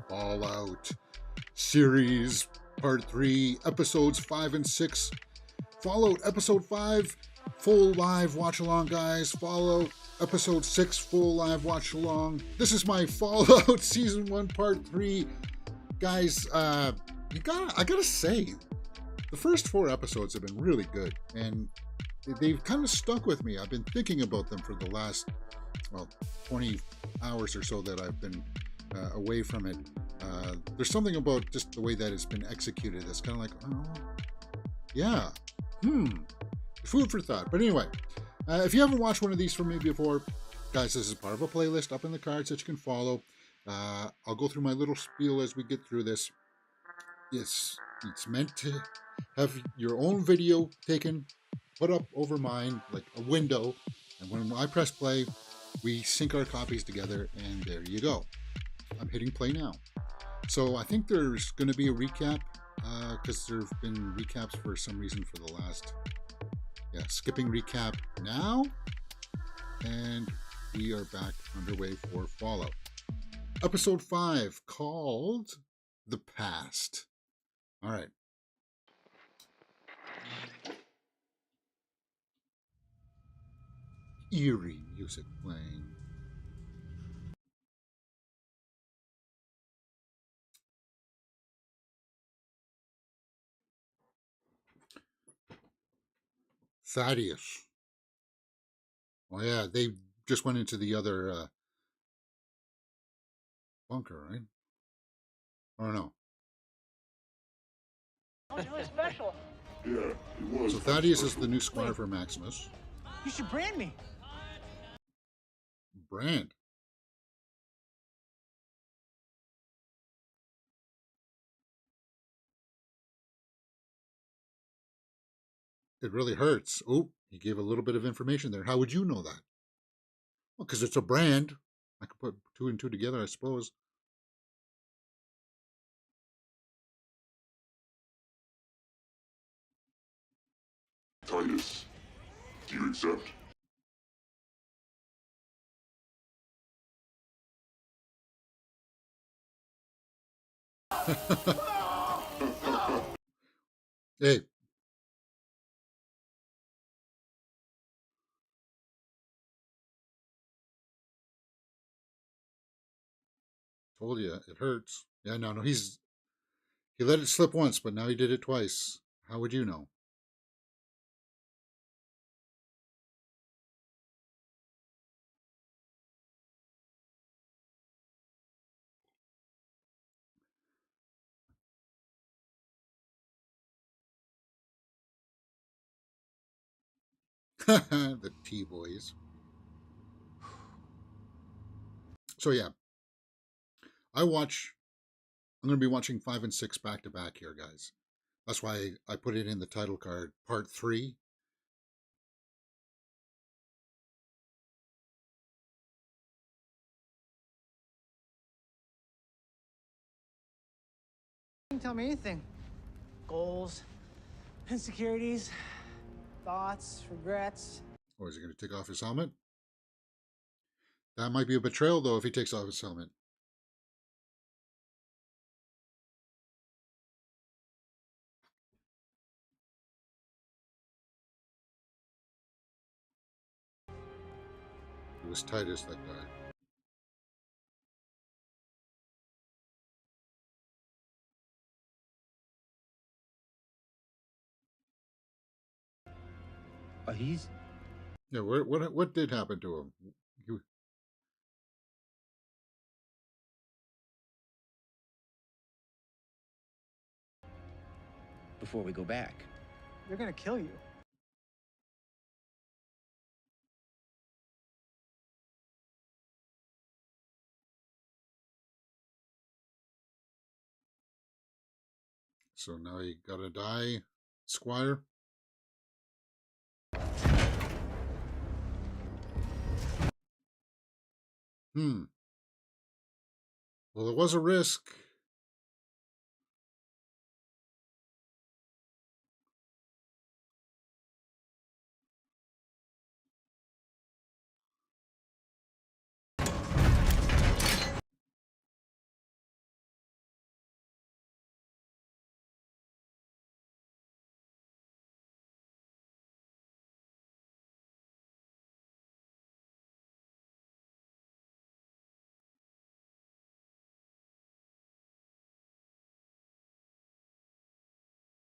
Fallout series part 3, episodes 5 and 6. Fallout episode 5, full live watch along, guys. Fallout episode 6, full live watch along. This is my Fallout season 1 part 3. Guys, I gotta say, the first 4 episodes have been really good, and they've kind of stuck with me. I've been thinking about them for the last 20 hours or so that I've been away from it. There's something about just the way that it's been executed that's kind of like, oh, yeah, food for thought. But anyway, if you haven't watched one of these from me before, guys, this is part of a playlist up in the cards that you can follow. I'll go through my little spiel as we get through this. It's meant to have your own video taken, put up over mine, like a window, and when I press play, we sync our copies together, and there you go. I'm hitting play now. So I think there's going to be a recap, because there have been recaps for some reason for the last, skipping recap now, and we are back underway for Fallout. Episode 5, called The Past. All right. Eerie music playing. Thaddeus. Oh yeah, they just went into the other bunker, right? I don't know. It was special. Yeah, it was. So Thaddeus is the new squire for Maximus. You should brand me. Brand. It really hurts. Oh, he gave a little bit of information there. How would you know that? Well, because it's a brand. I could put 2 and 2 together, I suppose. Titus, do you accept? Hey. Told you, it hurts. Yeah, no, he let it slip once, but now he did it twice. How would you know? The T-boys. So yeah, I'm going to be watching 5 and 6 back to back here, guys. That's why I put it in the title card, part 3. You can tell me anything. Goals, insecurities, thoughts, regrets. Oh, is he going to take off his helmet? That might be a betrayal, though, if he takes off his helmet. It was Titus that died. He's... Yeah, what did happen to him? Before we go back. They're gonna kill you. So now he gotta die, Squire. Well, there was a risk.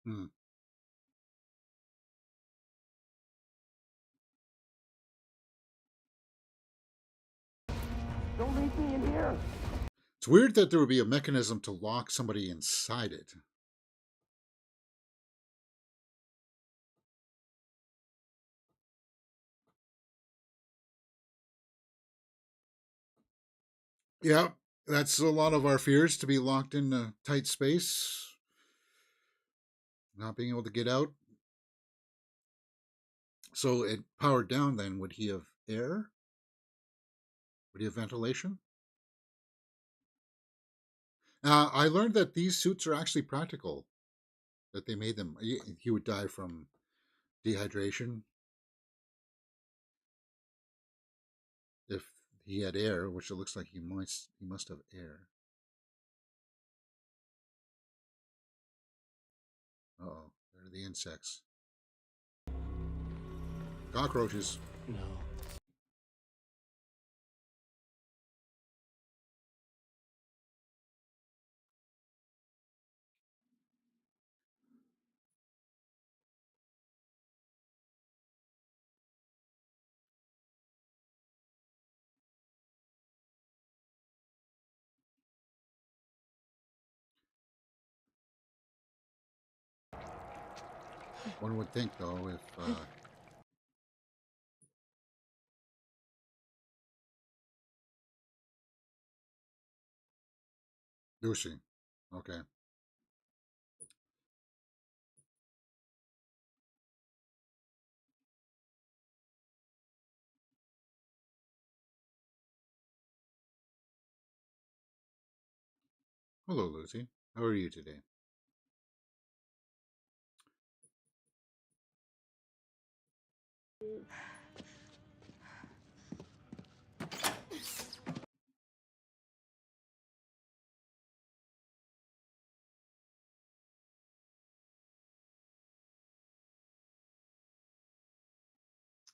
Hmm. Don't leave me in here. It's weird that there would be a mechanism to lock somebody inside it. Yeah, that's a lot of our fears, to be locked in a tight space, not being able to get out. So it powered down then, would he have air? Would he have ventilation? I learned that these suits are actually practical, that they made them. He would die from dehydration if he had air, which it looks like he must have air. Uh-oh, there are the insects. Cockroaches. No. One would think, though, if Lucy. Okay. Hello, Lucy. How are you today?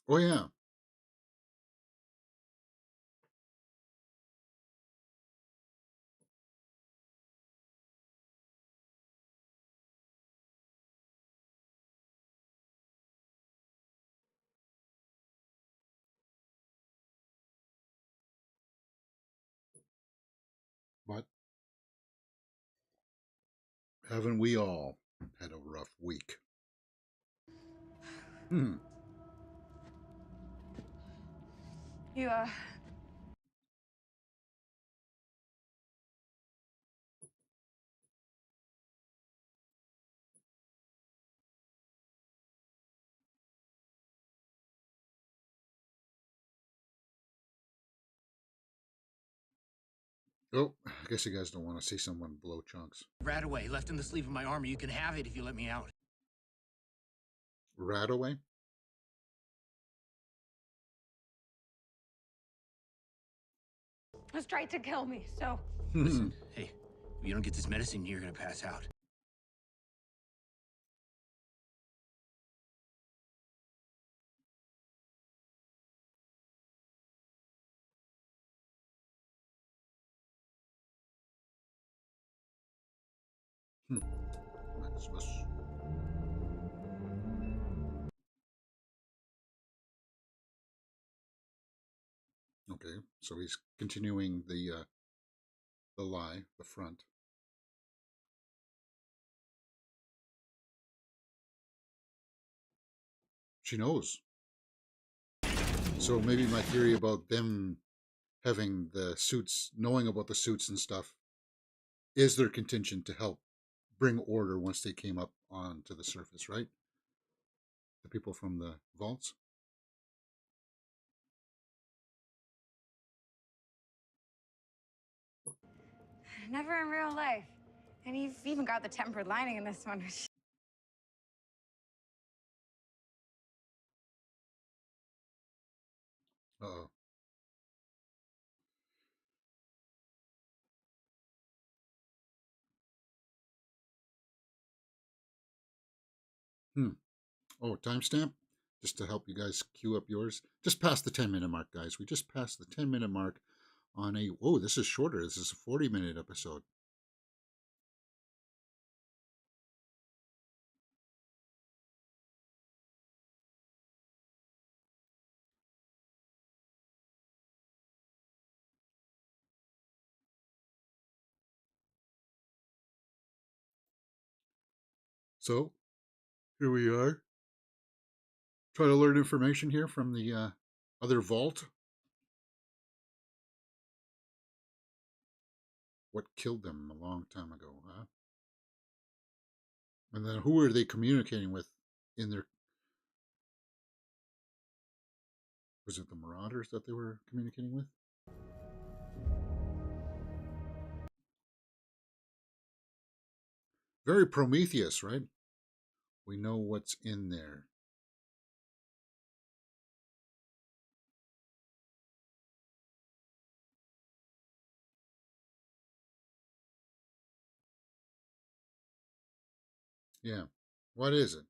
Oh yeah. But haven't we all had a rough week? Hmm. You, Oh, I guess you guys don't want to see someone blow chunks. Rat away, left in the sleeve of my armor. You can have it if you let me out. Rat away? was tried to kill me, so. Listen, hey, if you don't get this medicine, you're gonna pass out. Hmm. Maximus. Okay, so he's continuing the lie, the front. She knows. So maybe my theory about them having the suits, knowing about the suits and stuff, is their contention to help bring order once they came up onto the surface, right? The people from the vaults. Never in real life. And you've even got the tempered lining in this one, which. Uh-oh. Hmm. Oh, timestamp? Just to help you guys queue up yours. Just past the 10-minute mark, guys. We just passed the 10-minute mark on a. Oh, this is shorter. This is a 40-minute episode. So here we are. Try to learn information here from the other vault. What killed them a long time ago, huh? And then who are they communicating with in their... Was it the Marauders that they were communicating with? Very Prometheus, right? We know what's in there. Yeah. What is it?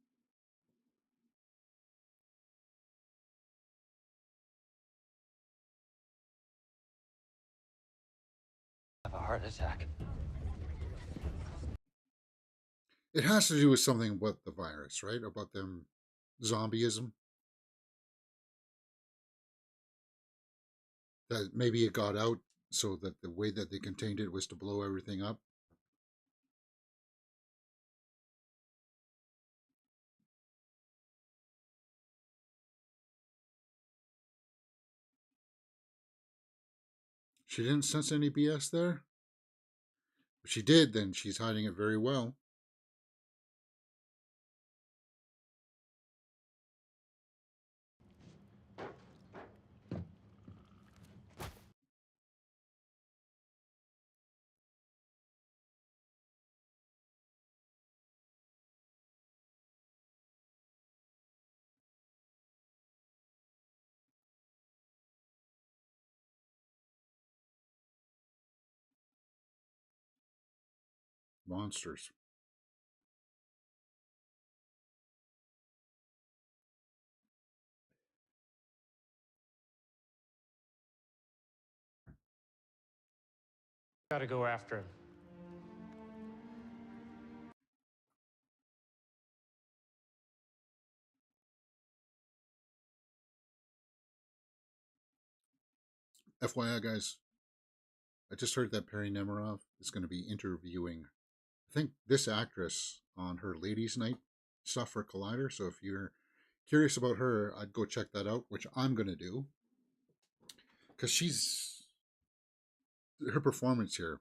Have a heart attack. It has to do with something about the virus, right? About them zombieism. That maybe it got out so that the way that they contained it was to blow everything up. She didn't sense any BS there. If she did, then she's hiding it very well. Monsters. Gotta go after him. FYI, guys, I just heard that Perry Nemiroff is going to be interviewing, I think, this actress on her Ladies' Night stuff for Collider. So if you're curious about her, I'd go check that out, which I'm going to do. Because her performance here.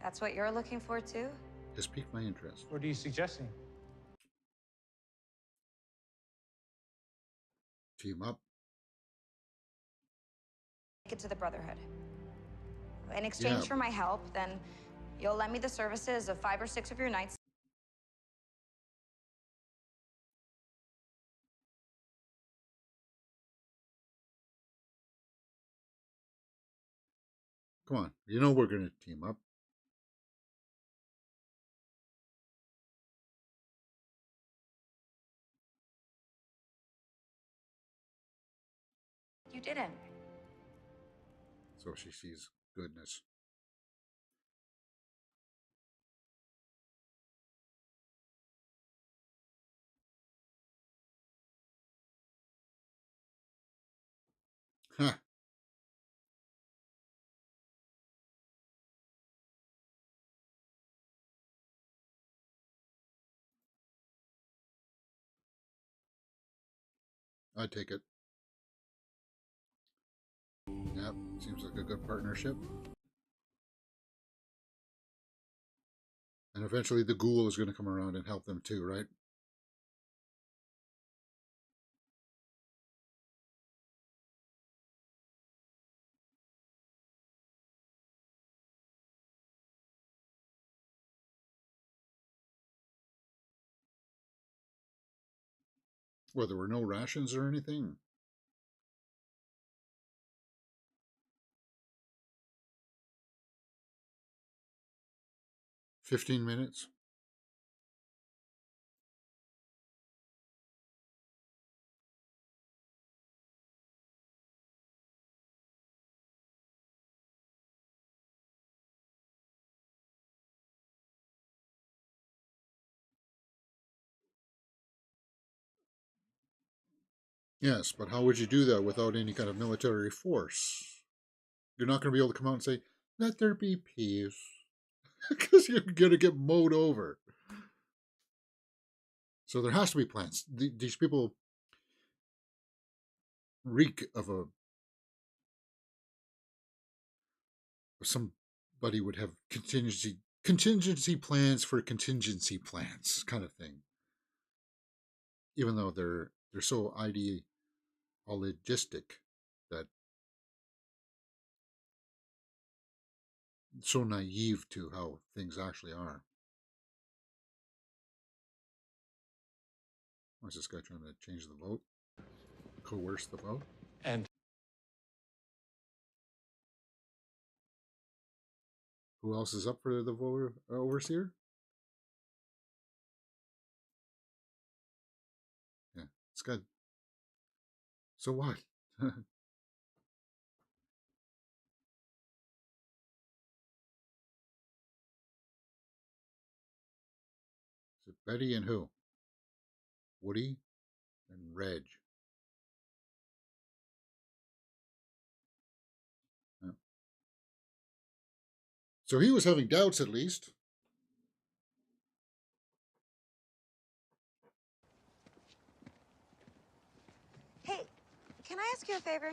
That's what you're looking for, too? Has piqued my interest. What are you suggesting? Team up. Take it to the Brotherhood. In Yeah. exchange for my help, then you'll lend me the services of 5 or 6 of your knights. Come on. You know we're going to team up. You didn't. So she sees goodness. Huh. I take it. Yep. Seems like a good partnership. And eventually the ghoul is going to come around and help them too, right? Well, there were no rations or anything. $15. Yes, but how would you do that without any kind of military force? You're not going to be able to come out and say, let there be peace. because you're gonna get mowed over. So there has to be plans. These people reek of somebody would have contingency plans for contingency plans kind of thing. Even though they're so ideologistic that so naive to how things actually are. Why is this guy trying to change the vote? Coerce the vote? And Who else is up for the voter overseer? Yeah, it's good. So what? Is it Betty and who? Woody and Reg. Yeah. So he was having doubts at least. Hey, can I ask you a favor?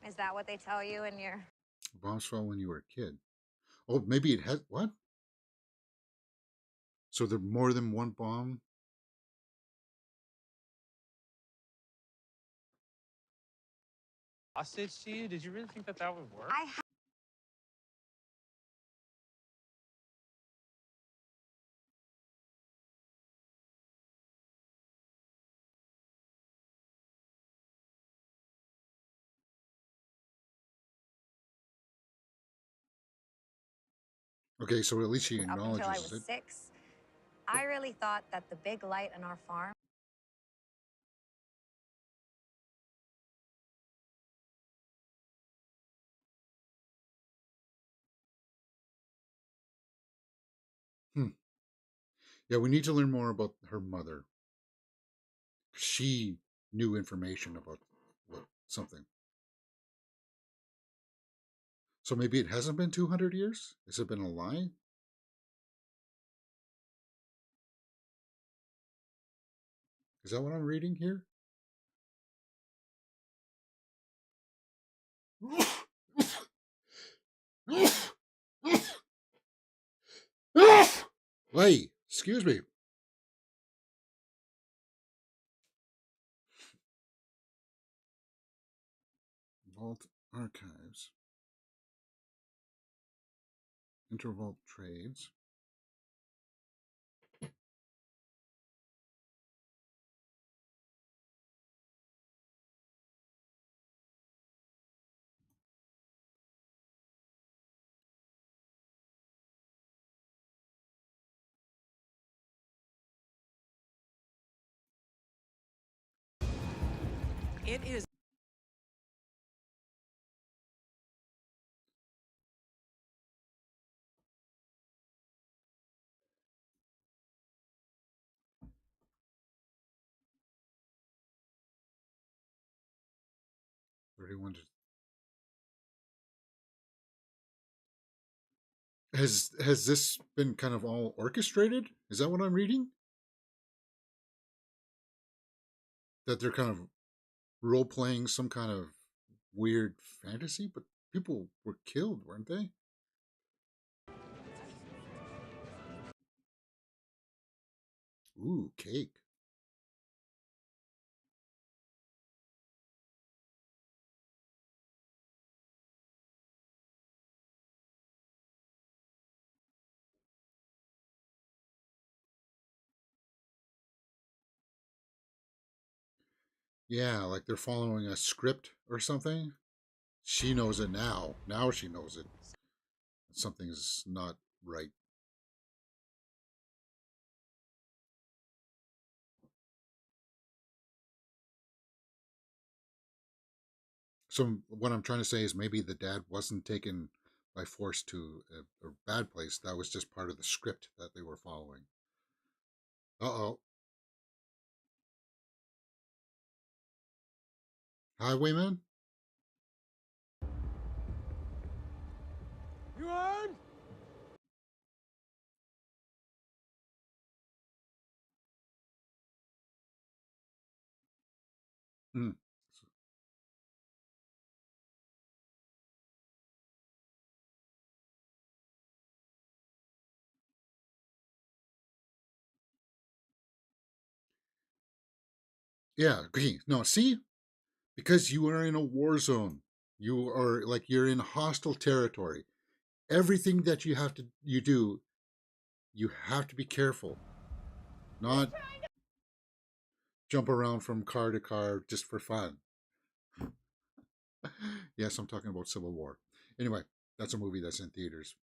Is that what they tell you in your... Bombs fell when you were a kid. Oh, maybe it has what? So there more than one bomb? hostage to you? Did you really think that that would work? Okay, so at least she Up until I acknowledges was it. 6, I really thought that the big light on our farm... Hmm. Yeah, we need to learn more about her mother. She knew information about something. So maybe it hasn't been 200 years? Has it been a lie? Is that what I'm reading here? Wait, excuse me. Vault archives. Intervault trades. It is. Has this been kind of all orchestrated? Is that what I'm reading? That they're kind of role playing some kind of weird fantasy, but people were killed, weren't they? Ooh, cake. Yeah, like they're following a script or something. She knows it now. Now she knows it. Something's not right. So what I'm trying to say is maybe the dad wasn't taken by force to a bad place. That was just part of the script that they were following. Uh-oh. Highwayman? You armed? Hmm. Yeah, okay. No, see? Because you are in a war zone. You are like you're in hostile territory. Everything that you do, you have to be careful. Not jump around from car to car just for fun. Yes, I'm talking about Civil War. Anyway, that's a movie that's in theaters.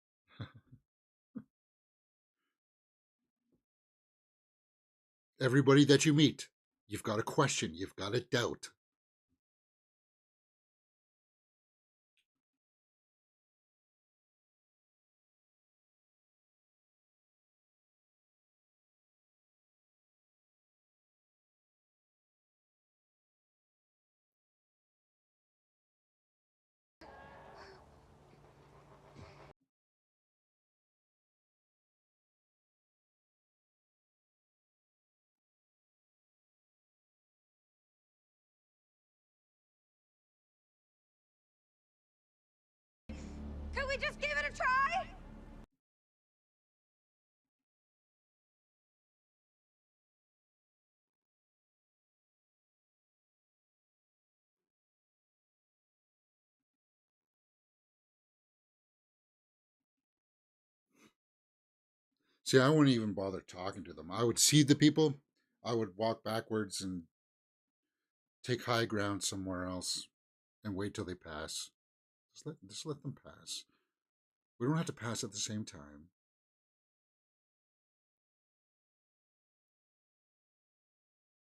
Everybody that you meet, you've got a question, you've got a doubt. Could we just give it a try? See, I wouldn't even bother talking to them. I would see the people, I would walk backwards and take high ground somewhere else and wait till they pass. Just let them pass. We don't have to pass at the same time.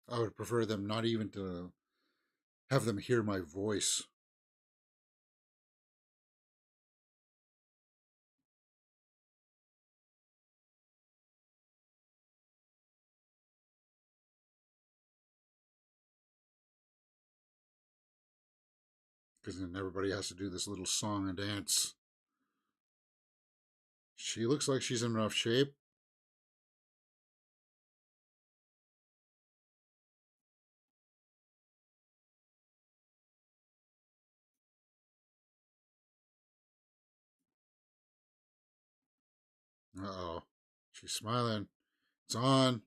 I would prefer them not even to have them hear my voice. Because then everybody has to do this little song and dance. She looks like she's in rough shape. Uh-oh. She's smiling. It's on.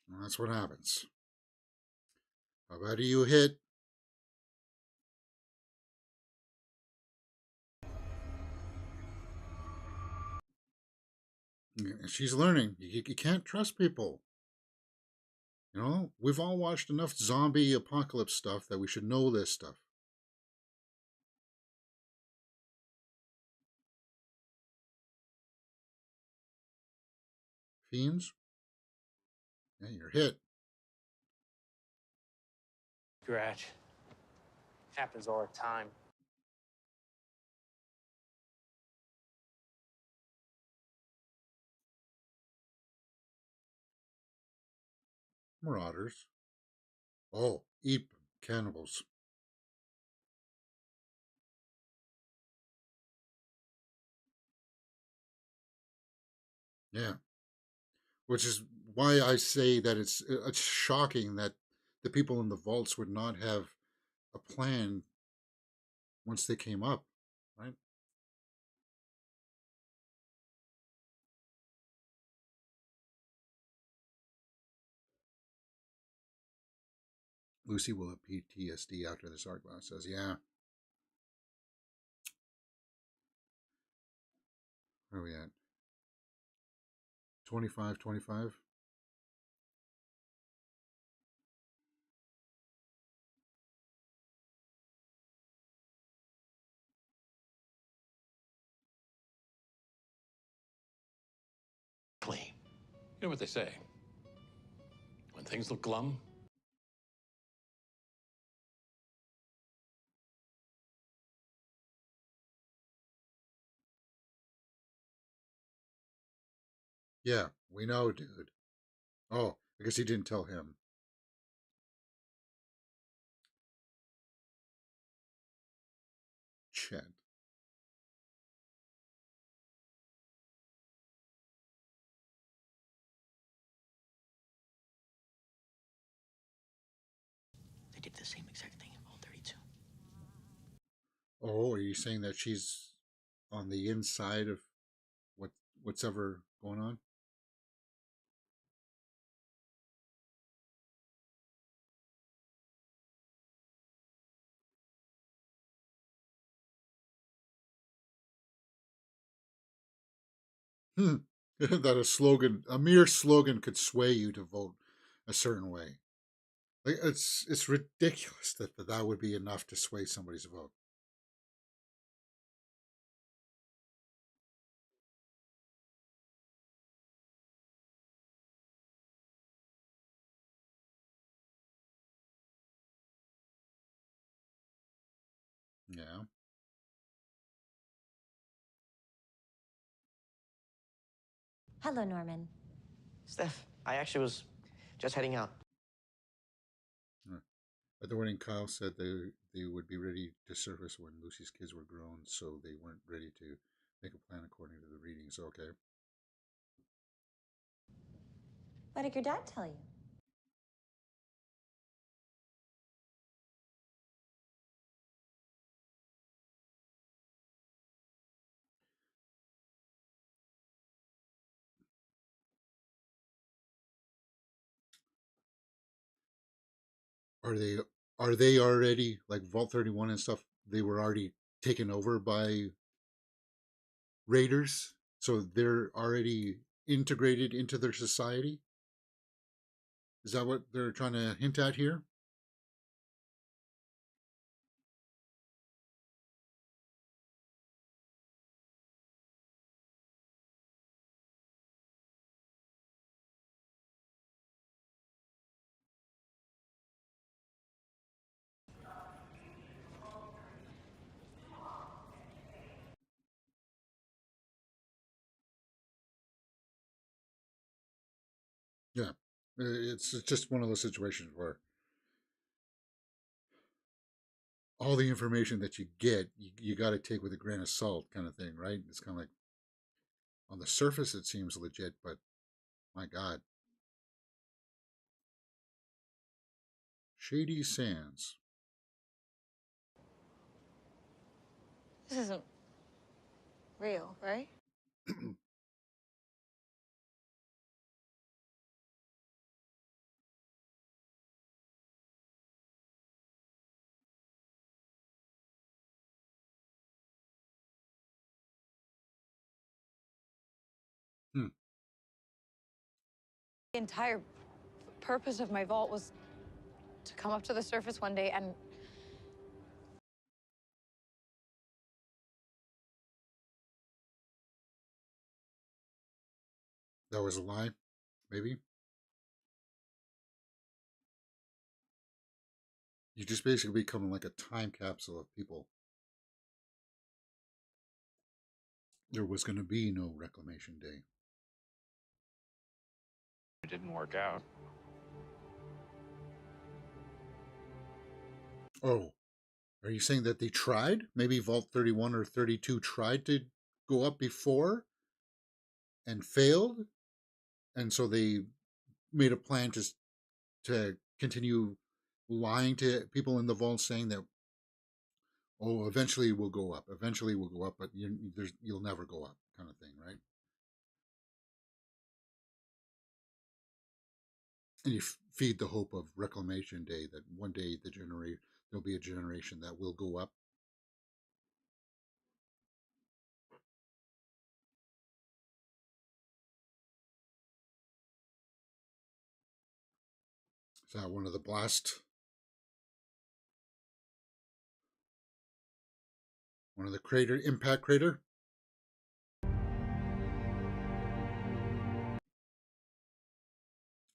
And that's what happens. How about you hit? She's learning. You can't trust people. You know, we've all watched enough zombie apocalypse stuff that we should know this stuff. Fiends? Yeah, you're hit. Scratch. Happens all the time. Marauders. Oh, eep. Cannibals. Yeah. Which is why I say that it's shocking that the people in the vaults would not have a plan once they came up, right? Lucy will have PTSD after this art class. Says, yeah. Where are we at? 25, 25. You know what they say? When things look glum, Yeah, we know, dude. Oh, I guess he didn't tell him. Chet. They did the same exact thing in Vault 32. Oh, are you saying that she's on the inside of what what's ever going on? Hmm. That a mere slogan, could sway you to vote a certain way. Like, it's ridiculous that would be enough to sway somebody's vote. Yeah. Hello, Norman. Steph, I actually was just heading out. At the wedding, Kyle said they would be ready to surface when Lucy's kids were grown, so they weren't ready to make a plan according to the readings. Okay. What did your dad tell you? Are they are they already like Vault 31 and stuff? They were already taken over by raiders, so they're already integrated into their society. Is that what they're trying to hint at here? Yeah, it's just one of those situations where all the information that you get, you got to take with a grain of salt, kind of thing, right? It's kind of like on the surface it seems legit, but my God, Shady Sands. This isn't real, right? Hmm. The entire purpose of my vault was to come up to the surface one day and That was a lie, maybe. You just basically become like a time capsule of people. There was going to be no reclamation day. It didn't work out. Oh, are you saying that they tried? Maybe Vault 31 or 32 tried to go up before and failed, and so they made a plan to continue lying to people in the vault, saying that, oh, eventually we'll go up, eventually we'll go up, but you'll never go up, kind of thing, right? And you feed the hope of reclamation day, that one day there'll be a generation that will go up. Is that one of the blast? One of the crater impact crater?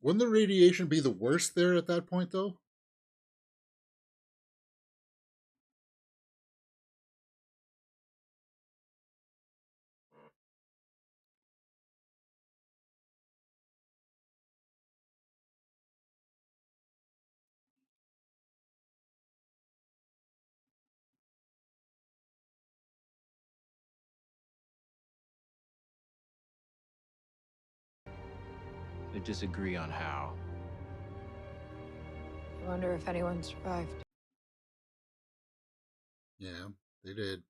Wouldn't the radiation be the worst there at that point, though? They disagree on how. I wonder if anyone survived. Yeah, they did.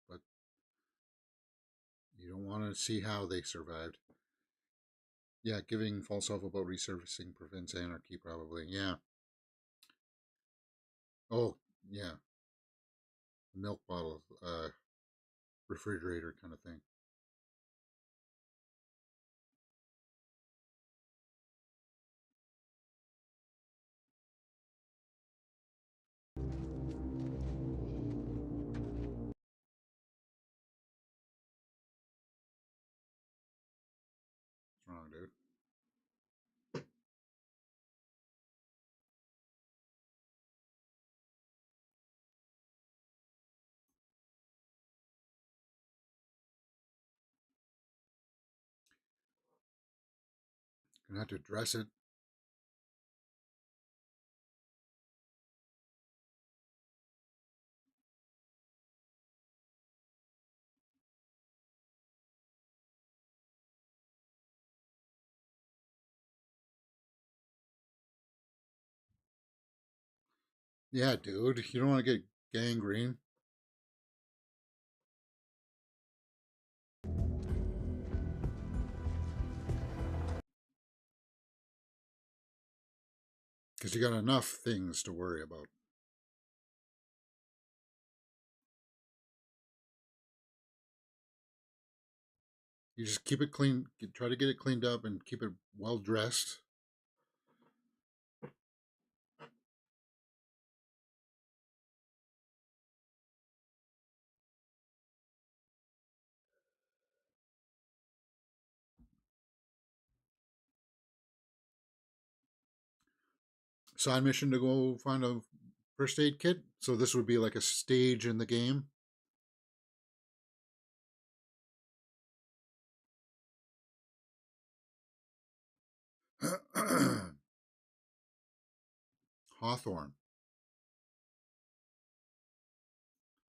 But you don't want to see how they survived. Yeah, giving false hope about resurfacing prevents anarchy, probably. Yeah. Oh, yeah. Milk bottle, refrigerator kind of thing. What's wrong, dude? Gonna have to dress it. Yeah, dude. You don't want to get gangrene. Because you got enough things to worry about. You just keep it clean. Try to get it cleaned up and keep it well dressed. Side mission to go find a first aid kit. So this would be like a stage in the game. Hawthorne.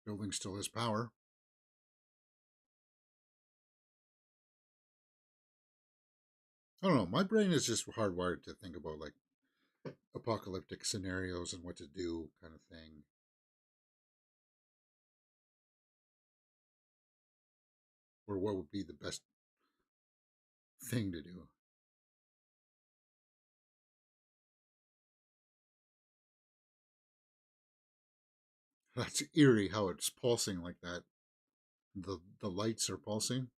Building still has power. I don't know. My brain is just hardwired to think about like apocalyptic scenarios and what to do, kind of thing. Or what would be the best thing to do. That's eerie how it's pulsing like that. The lights are pulsing.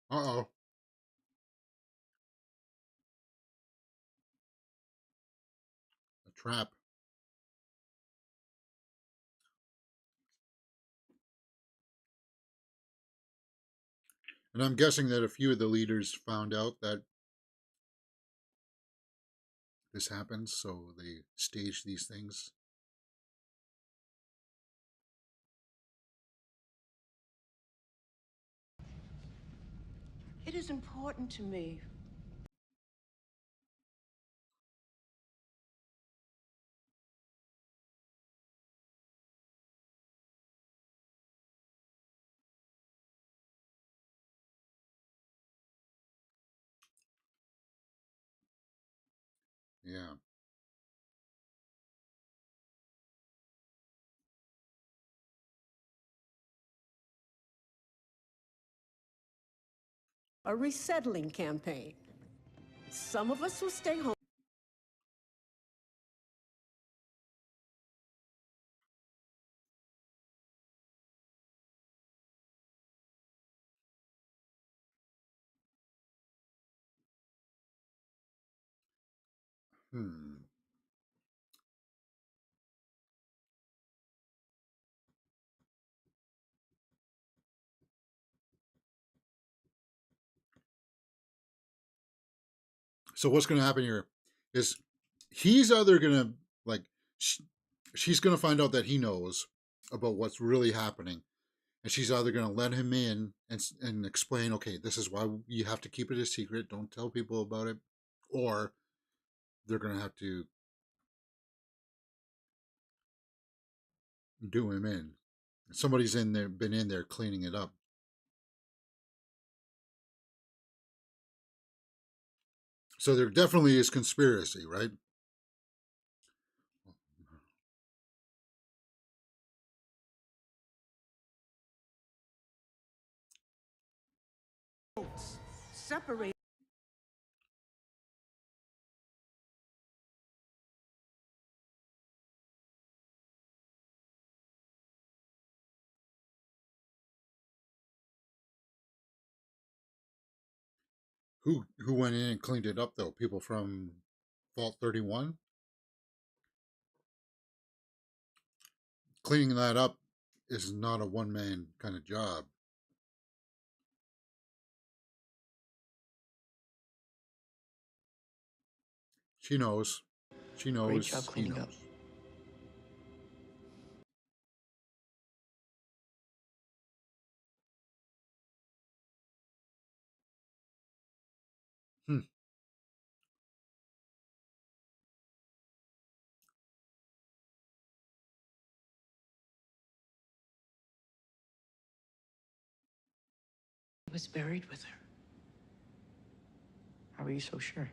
Uh-oh. A trap. And I'm guessing that a few of the leaders found out that this happens, so they stage these things. It is important to me. Yeah. A resettling campaign. Some of us will stay home. Hmm. So what's going to happen here is he's either going to like she's going to find out that he knows about what's really happening, and she's either going to let him in and explain, okay, this is why you have to keep it a secret, don't tell people about it, or they're going to have to do him in. Somebody's in there, been in there cleaning it up. So there definitely is conspiracy, right? Separate. Who went in and cleaned it up though? People from Vault 31? Cleaning that up is not a one man kind of job. She knows. She knows. Great job He cleaning knows. up. Hmm. He was buried with her. How are you so sure?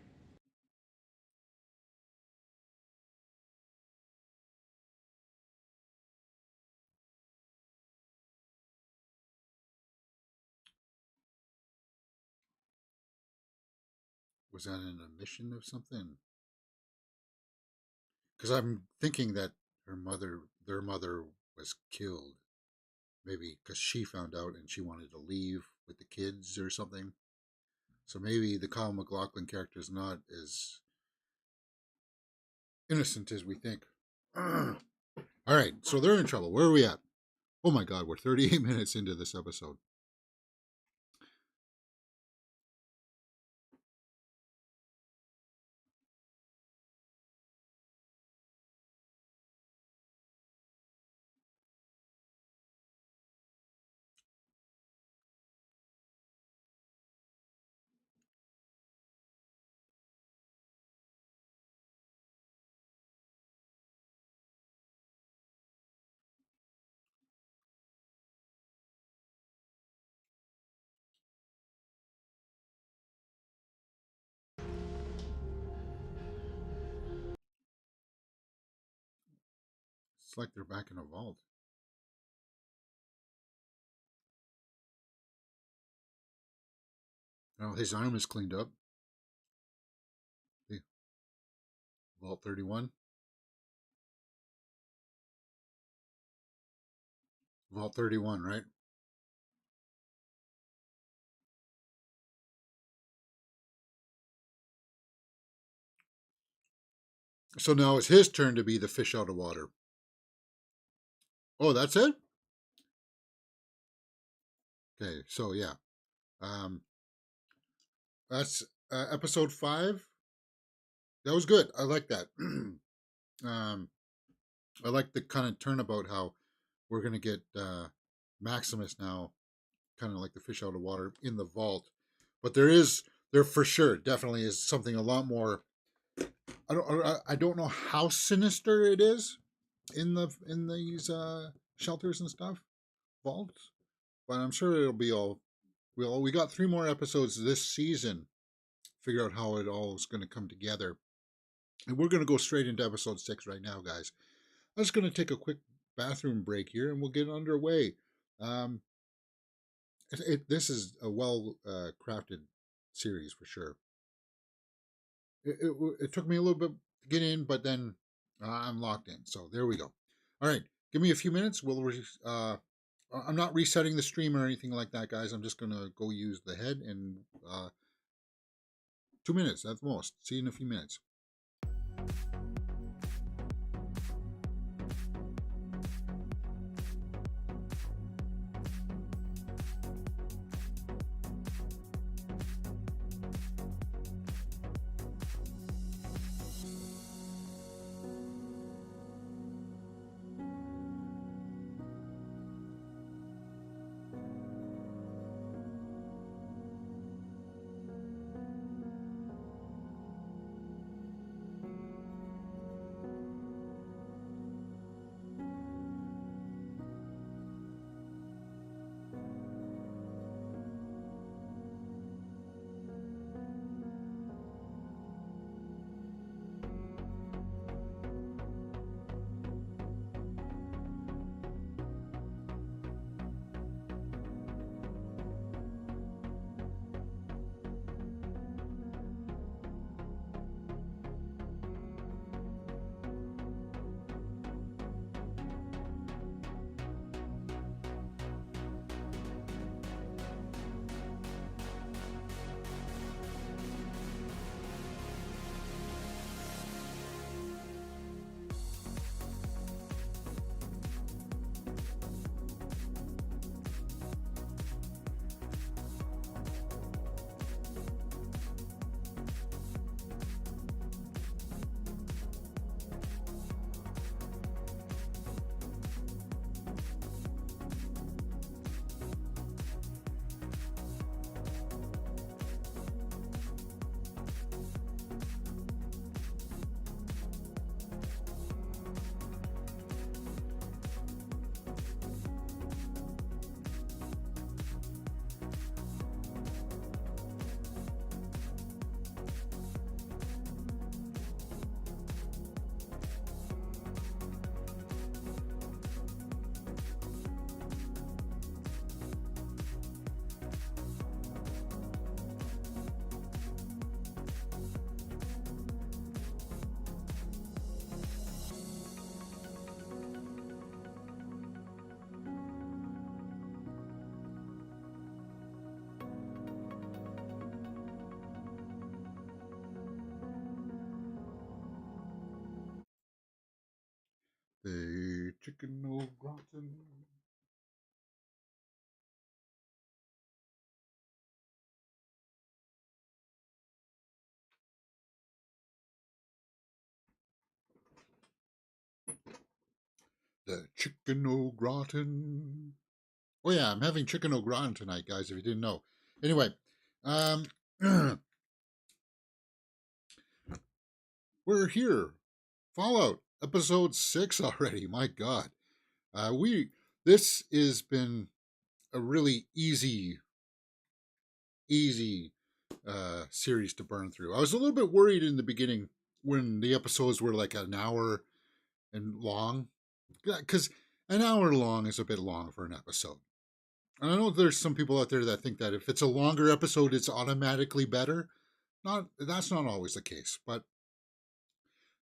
Was that an admission of something? Because I'm thinking that their mother was killed. Maybe because she found out and she wanted to leave with the kids or something. So maybe the Kyle MacLachlan character is not as innocent as we think. All right, so they're in trouble. Where are we at? Oh my God, we're 38 minutes into this episode. It's like they're back in a vault. Well, his arm is cleaned up. See, Vault 31. Vault 31, right? So now it's his turn to be the fish out of water. Oh, that's it? Okay, so yeah. Um, that's episode 5. That was good. I like that. I like the kind of turnabout how we're going to get Maximus now, kind of like the fish out of water in the vault. But there for sure, definitely is something a lot more. I don't know how sinister it is in these shelters and stuff, vaults, but I'm sure it'll be all. We got 3 more episodes this season. Figure out how it all is going to come together, and we're going to go straight into episode 6 right now, guys. I'm just going to take a quick bathroom break here, and we'll get underway. Um, this is a well crafted series for sure. It took me a little bit to get in, but then I'm locked in. So there we go. All right, give me a few minutes. I'm not resetting the stream or anything like that, guys. I'm just gonna go use the head and 2 minutes at the most. See you in a few minutes. chicken au gratin. The chicken au gratin. Oh yeah, I'm having chicken au gratin tonight, guys, if you didn't know. Anyway, we're here. Fallout episode 6 already. My God. This has been a really easy series to burn through. I was a little bit worried in the beginning when the episodes were like an hour and long, because an hour long is a bit long for an episode. And I know there's some people out there that think that if it's a longer episode, it's automatically better. That's not always the case, but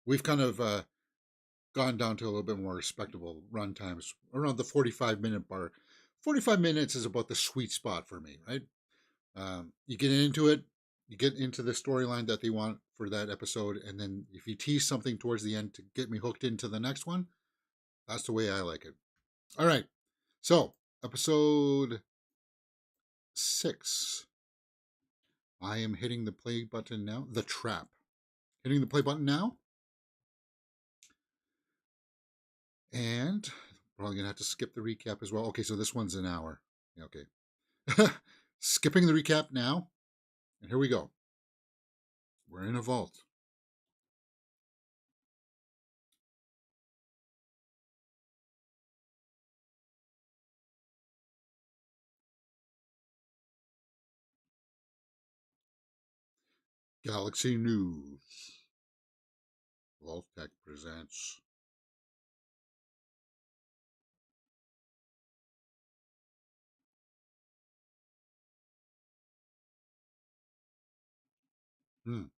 we've kind of gone down to a little bit more respectable run times around the 45-minute bar. 45 minutes is about the sweet spot for me, right? You get into it, you get into the storyline that they want for that episode, and then if you tease something towards the end to get me hooked into the next one, that's the way I like it. All right, so episode 6. I am hitting the play button now. The Trap. Hitting the play button now. And probably going to have to skip the recap as well. Okay, so this one's an hour. Okay. Skipping the recap now. And here we go. We're in a vault. Galaxy News. Vault Tech presents. I'm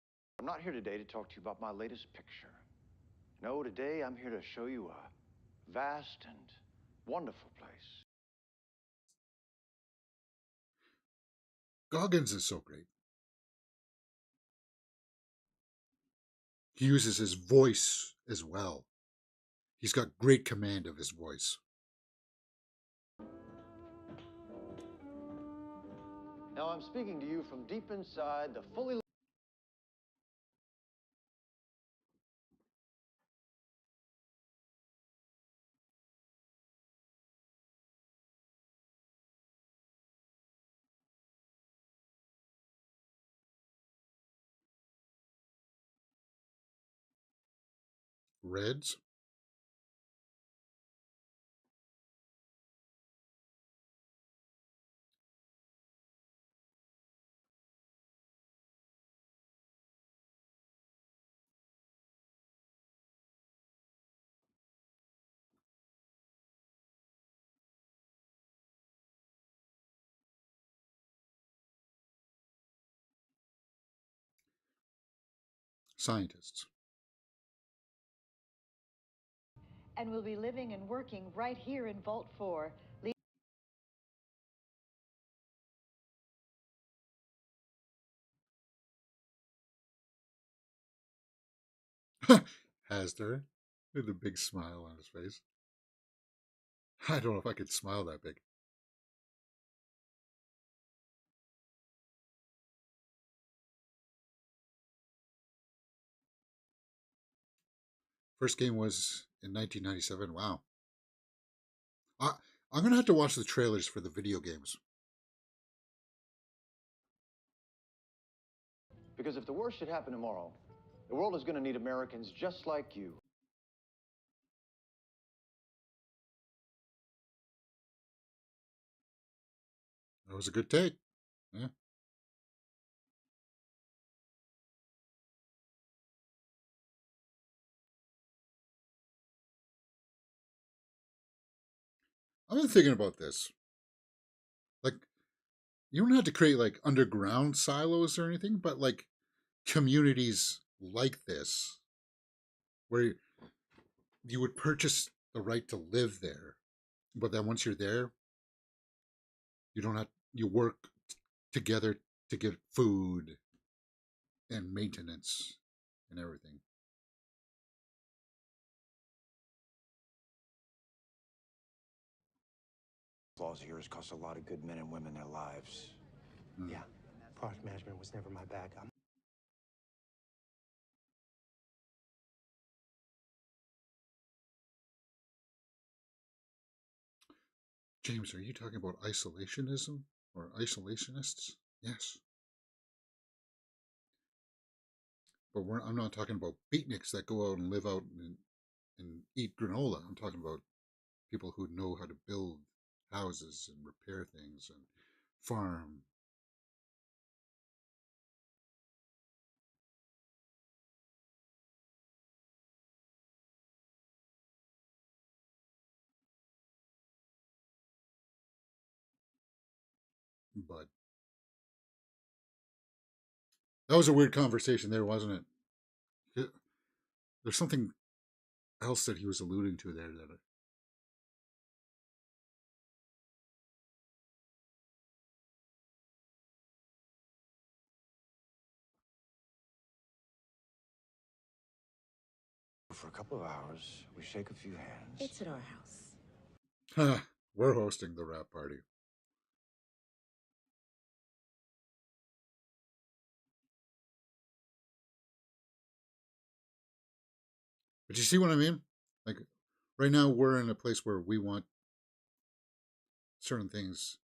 not here today to talk to you about my latest picture. No, today I'm here to show you a vast and wonderful place. Goggins is so great. He uses his voice as well. He's got great command of his voice. Now I'm speaking to you from deep inside the fully Reds. Scientists. And will be living and working right here in Vault 4. Hasder, with a big smile on his face. I don't know if I could smile that big. First game was in 1997. Wow. I'm going to have to watch the trailers for the video games. because if the worst should happen tomorrow, the world is going to need Americans just like you. That was a good take. Yeah. I've been thinking about this. Like, you don't have to create like underground silos or anything, but like communities like this where you would purchase the right to live there, but then once you're there, you work together to get food and maintenance and everything. laws here has cost a lot of good men and women their lives. Yeah, product management was never my bag. James, are you talking about isolationism or isolationists? Yes. But I'm not talking about beatniks that go out and live out and eat granola. I'm talking about people who know how to build houses and repair things and farm. But that was a weird conversation there, wasn't it? There's something else that he was alluding to there that For a couple of hours, we shake a few hands. It's at our house. we're hosting the rap party. But you see what I mean? Like right now we're in a place where we want certain things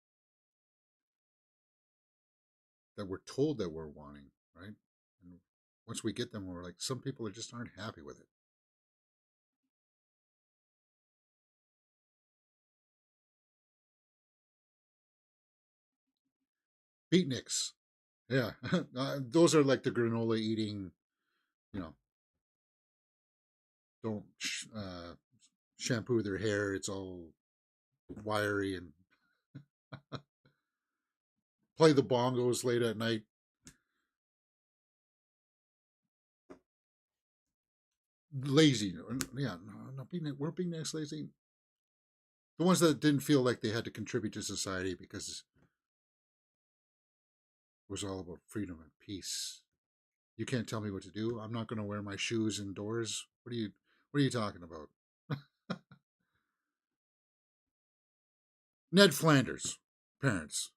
that we're told that we're wanting, right? And once we get them, we're like, some people just aren't happy with it. Beatniks. Yeah. Those are like the granola eating, you know, don't shampoo their hair. It's all wiry and play the bongos late at night. Lazy. Yeah. No, we're beatniks lazy. The ones that didn't feel like they had to contribute to society because it was all about freedom and peace. You can't tell me what to do. I'm not going to wear my shoes indoors. What are you talking about? Ned Flanders, parents.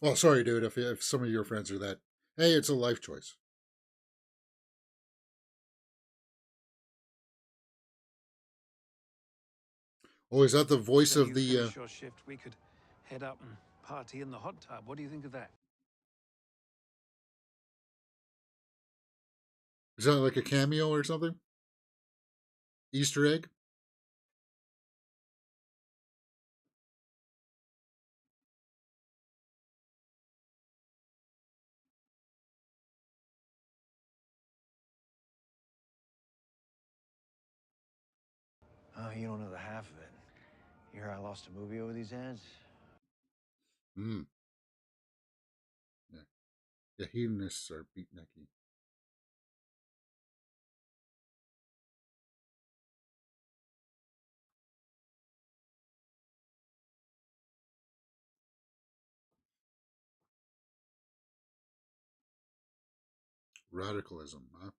Well, sorry, dude, if some of your friends are that. Hey, it's a life choice. Oh, is that the voice So of you the? finish your shift, we could head up and party in the hot tub. What do you think of that? Is that like a cameo or something? Easter egg? You don't know the half of it. You hear I lost a movie over these ads? Hmm. Yeah. The hedonists are beatniky. Radicalism, huh?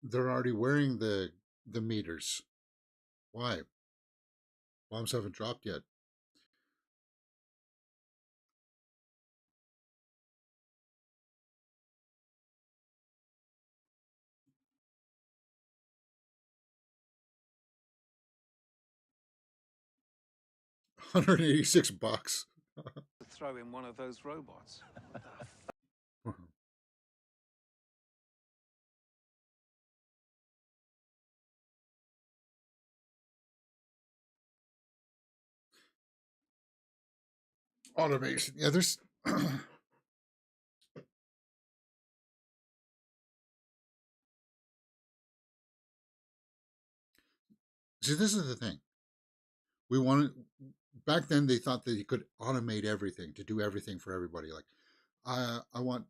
They're already wearing the meters. Why? Bombs haven't dropped yet. $186. Throw in one of those robots. Automation. Yeah, there's. See, this is the thing. We wanted back then. They thought that you could automate everything to do everything for everybody. Like, I want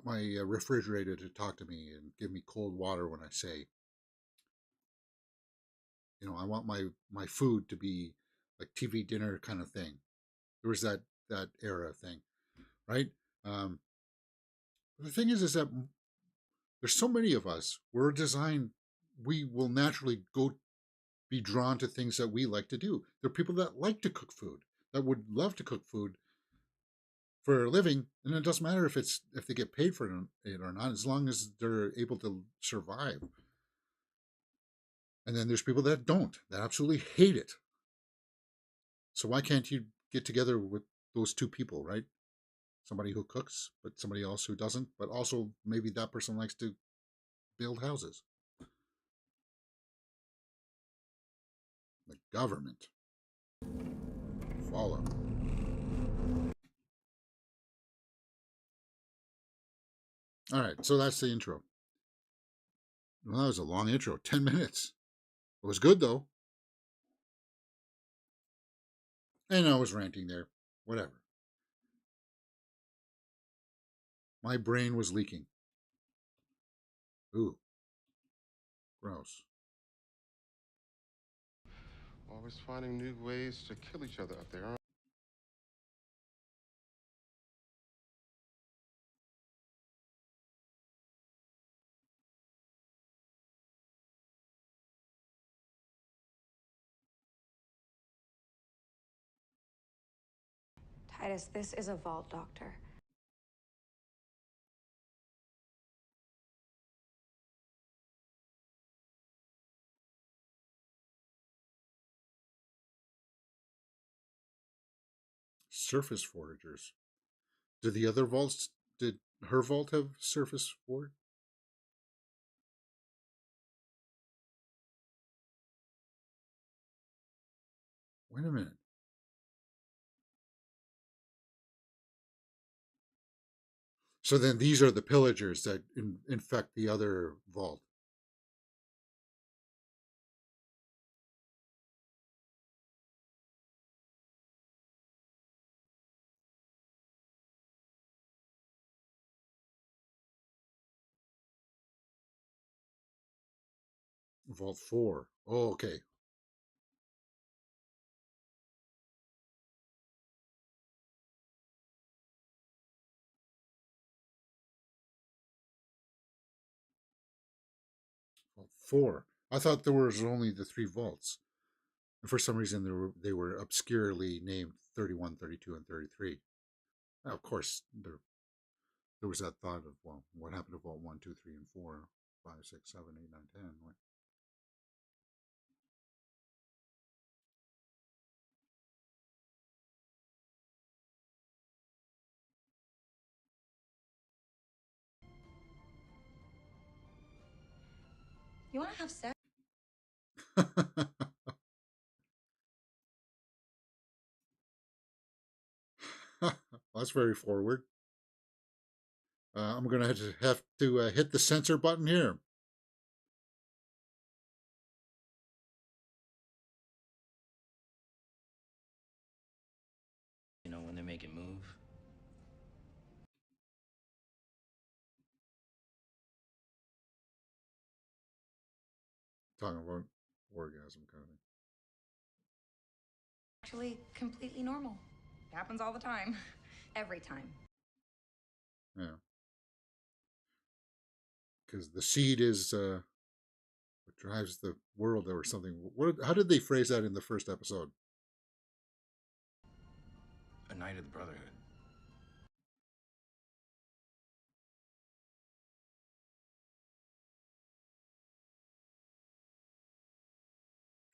my refrigerator to talk to me and give me cold water when I say. I want my food to be like TV dinner kind of thing. There was that era thing, right? Um, the thing is that there's so many of us. We're designed. We will naturally go be drawn to things that we like to do. There are people that like to cook food, that would love to cook food for a living, and it doesn't matter if they get paid for it or not, as long as they're able to survive. And then there's people that don't, that absolutely hate it. So why can't you get together with those two people, right? Somebody who cooks, but somebody else who doesn't, but also maybe that person likes to build houses. The government. Follow. All right, so that's the intro. Well, that was a long intro, 10 minutes. It was good, though. And I was ranting there. Whatever. My brain was leaking. Ooh. Gross. Always finding new ways to kill each other up there, aren't Titus, this is a vault, Doctor. Surface foragers. Did the other vaults, did her vault have surface forage? Wait a minute. So then these are the pillagers that infect the other vault. Vault 4. Oh, okay. Vault 4. I thought there was only the three vaults. And for some reason, they were obscurely named 31, 32, and 33. Now, of course, there was that thought of, well, what happened to Vault 1, 2, 3, and 4, 5, 6, 7, 8, 9, 10? What? You want to have sex? That's very forward. I'm going to have to hit the censor button here. You know, when they make it move. Talking about orgasm kind of thing. Actually, completely normal. It happens all the time. Every time. Yeah. Because the seed is what drives the world or something. How did they phrase that in the first episode? A Knight of the Brotherhood.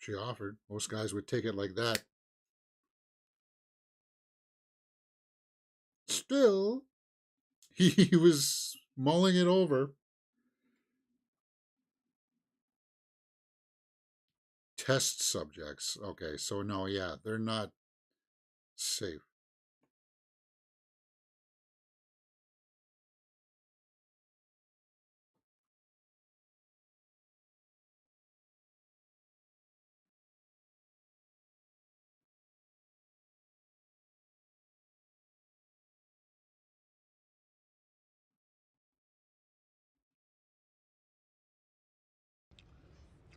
She offered. Most guys would take it like that. Still, he was mulling it over. Test subjects. Okay, so no, yeah, they're not Safe.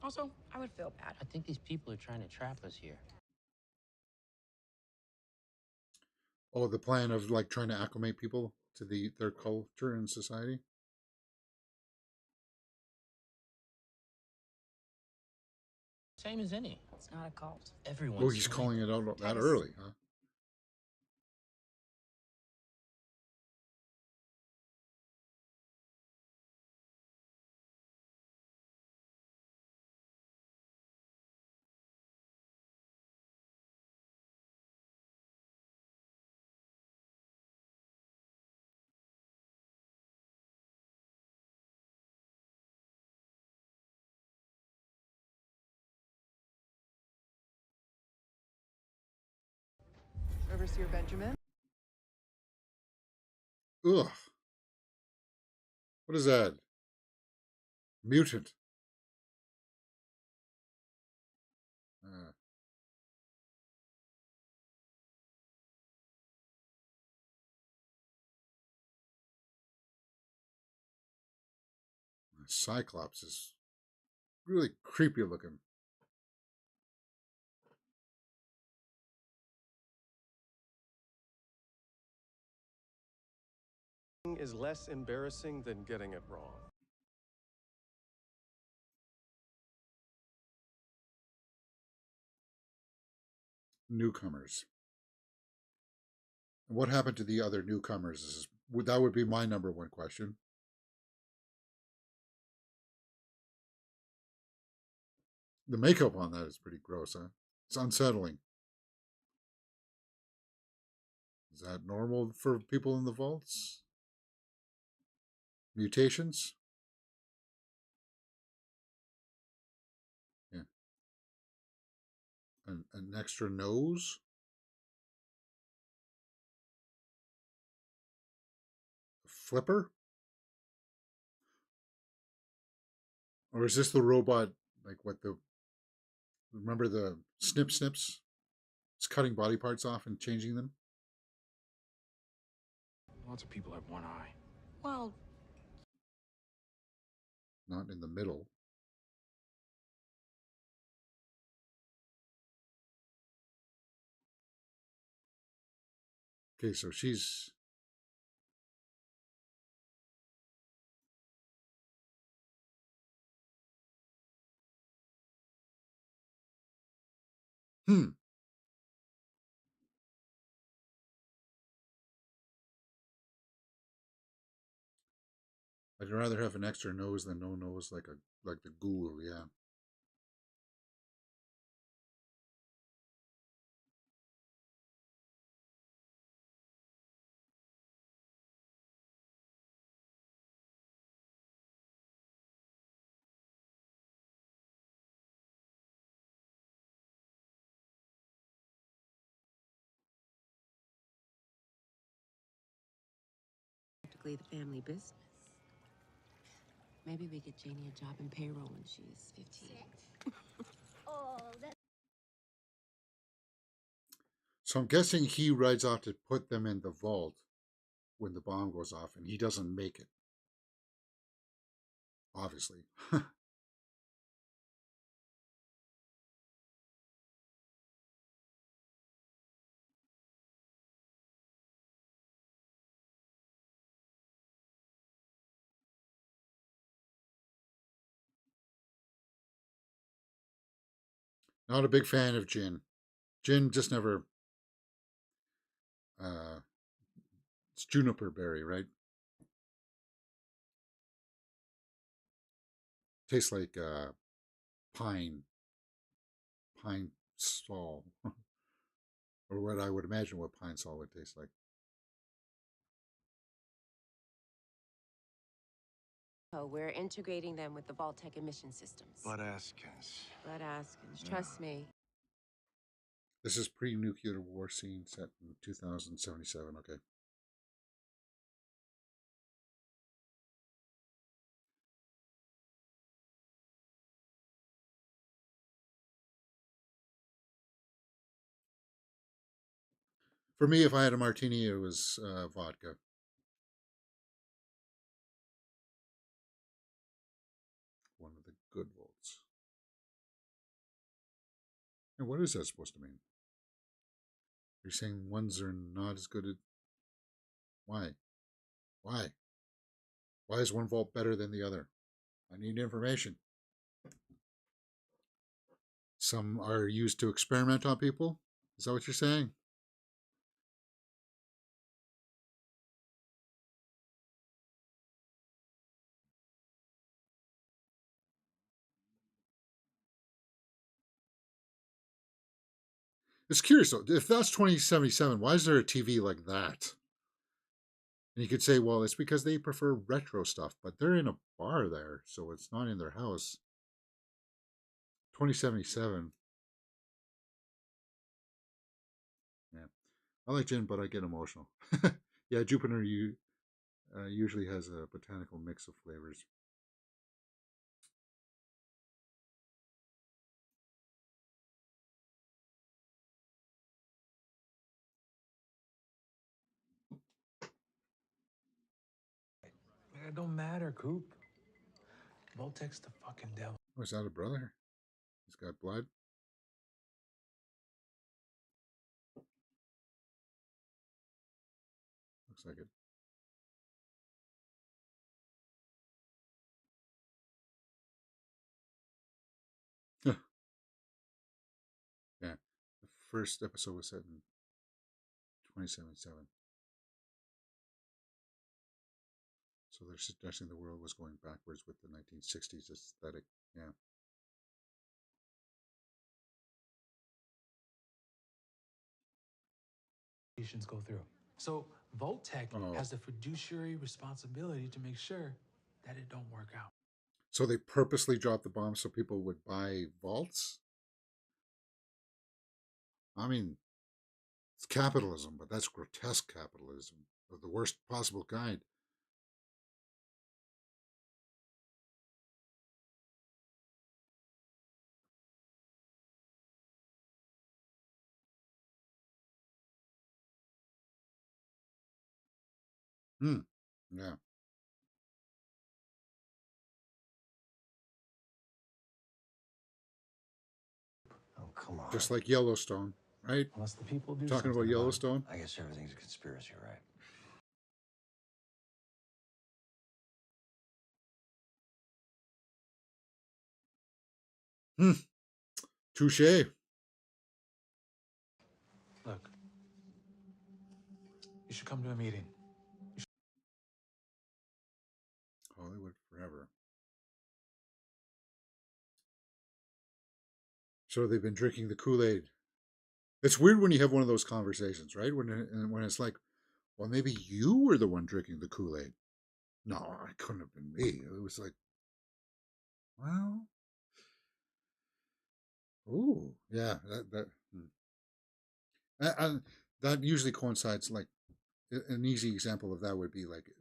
Also, I would feel bad. I think these people are trying to trap us here. Oh, the plan of like trying to acclimate people to their culture and society. Same as any. It's not a cult. Everyone's. Oh, he's calling it out that Titus. early, huh? Overseer Benjamin? Ugh. What is that? Mutant. Uh, Cyclops is really creepy looking. Is less embarrassing than getting it wrong. Newcomers. And what happened to the other newcomers? That would be my number one question. The makeup on that is pretty gross, huh? It's unsettling. Is that normal for people in the vaults? Mutations? Yeah. An extra nose? A flipper? Or is this the robot, like what the. Remember the snips? It's cutting body parts off and changing them? Lots of people have one eye. Well, Not in the middle. Okay, so she's. Hmm. I'd rather have an extra nose than no nose, like the ghoul. Yeah. Practically the family business. Maybe we get Janie a job in payroll when she's 15. So I'm guessing he rides off to put them in the vault when the bomb goes off, and he doesn't make it. Obviously. Not a big fan of gin. Gin just never. It's juniper berry, right? Tastes like pine sol, or what I would imagine what pine sol would taste like. Oh, we're integrating them with the Vault-Tec emission systems. But Askins. But Askins, trust me. This is pre-nuclear war scene set in 2077. Okay. For me, if I had a martini, it was vodka. One of the good votes. And what is that supposed to mean? You're saying ones are not as good at. Why? Why? Why is one vault better than the other? I need information. Some are used to experiment on people. Is that what you're saying? It's curious though. If that's 2077, why is there a TV like that? And you could say, well, it's because they prefer retro stuff, but they're in a bar there, so it's not in their house. 2077. Yeah. I like gin, but I get emotional. Yeah, Jupiter usually has a botanical mix of flavors. It don't matter, Coop. Voltec's the fucking devil. Oh, is that a brother? He's got blood. Looks like it. Yeah. The first episode was set in 2077. So they're suggesting the world was going backwards with the 1960s aesthetic. Yeah. Go through. So Voltec has the fiduciary responsibility to make sure that it don't work out. So they purposely dropped the bomb so people would buy vaults? I mean, it's capitalism, but that's grotesque capitalism of the worst possible kind. Yeah. Oh, come on. Just like Yellowstone, right? Unless the people do Talking about something Yellowstone. I guess everything's a conspiracy, right? Touche. Look, you should come to a meeting. Hollywood forever. So they've been drinking the Kool-Aid. It's weird when you have one of those conversations, right? When it's like, well, maybe you were the one drinking the Kool-Aid. No, it couldn't have been me. It was like, well, ooh, yeah, and that usually coincides. Like an easy example of that would be like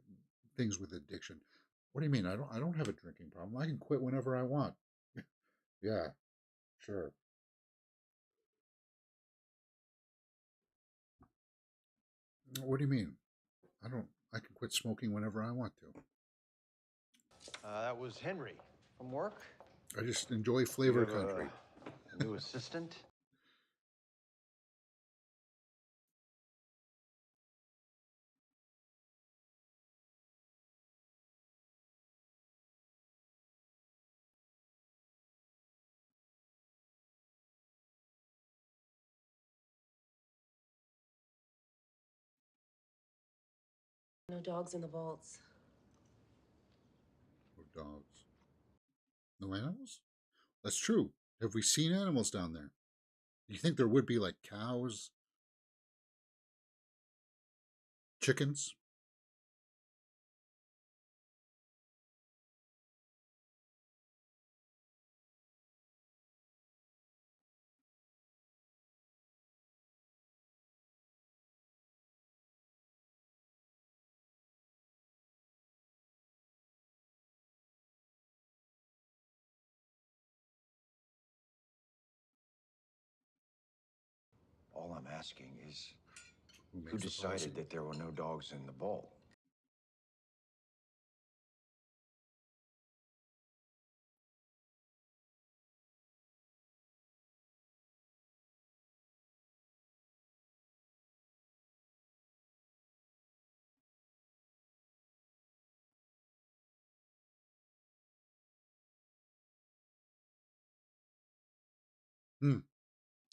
things with addiction. What do you mean? I don't have a drinking problem. I can quit whenever I want. Yeah, sure. What do you mean? I can quit smoking whenever I want to. That was Henry from work. I just enjoy flavor country. A new assistant. No dogs in the vaults. Or dogs. No animals? That's true. Have we seen animals down there? Do you think there would be like cows? Chickens? I'm asking is, Who who makes the policy? decided that there were no dogs in the vault?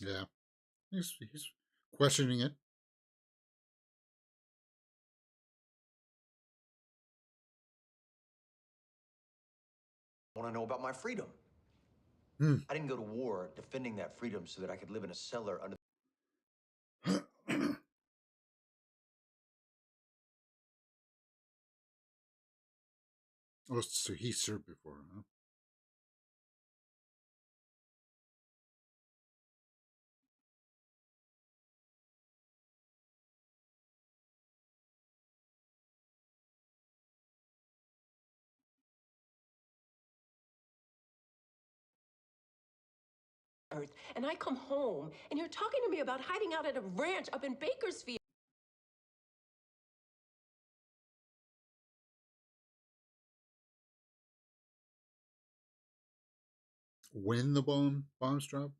Yeah, he's questioning it. I want to know about my freedom. Hmm. I didn't go to war defending that freedom so that I could live in a cellar under. Oh, so he served before, huh? Earth, and I come home, and you're talking to me about hiding out at a ranch up in Bakersfield. When the bombs drop?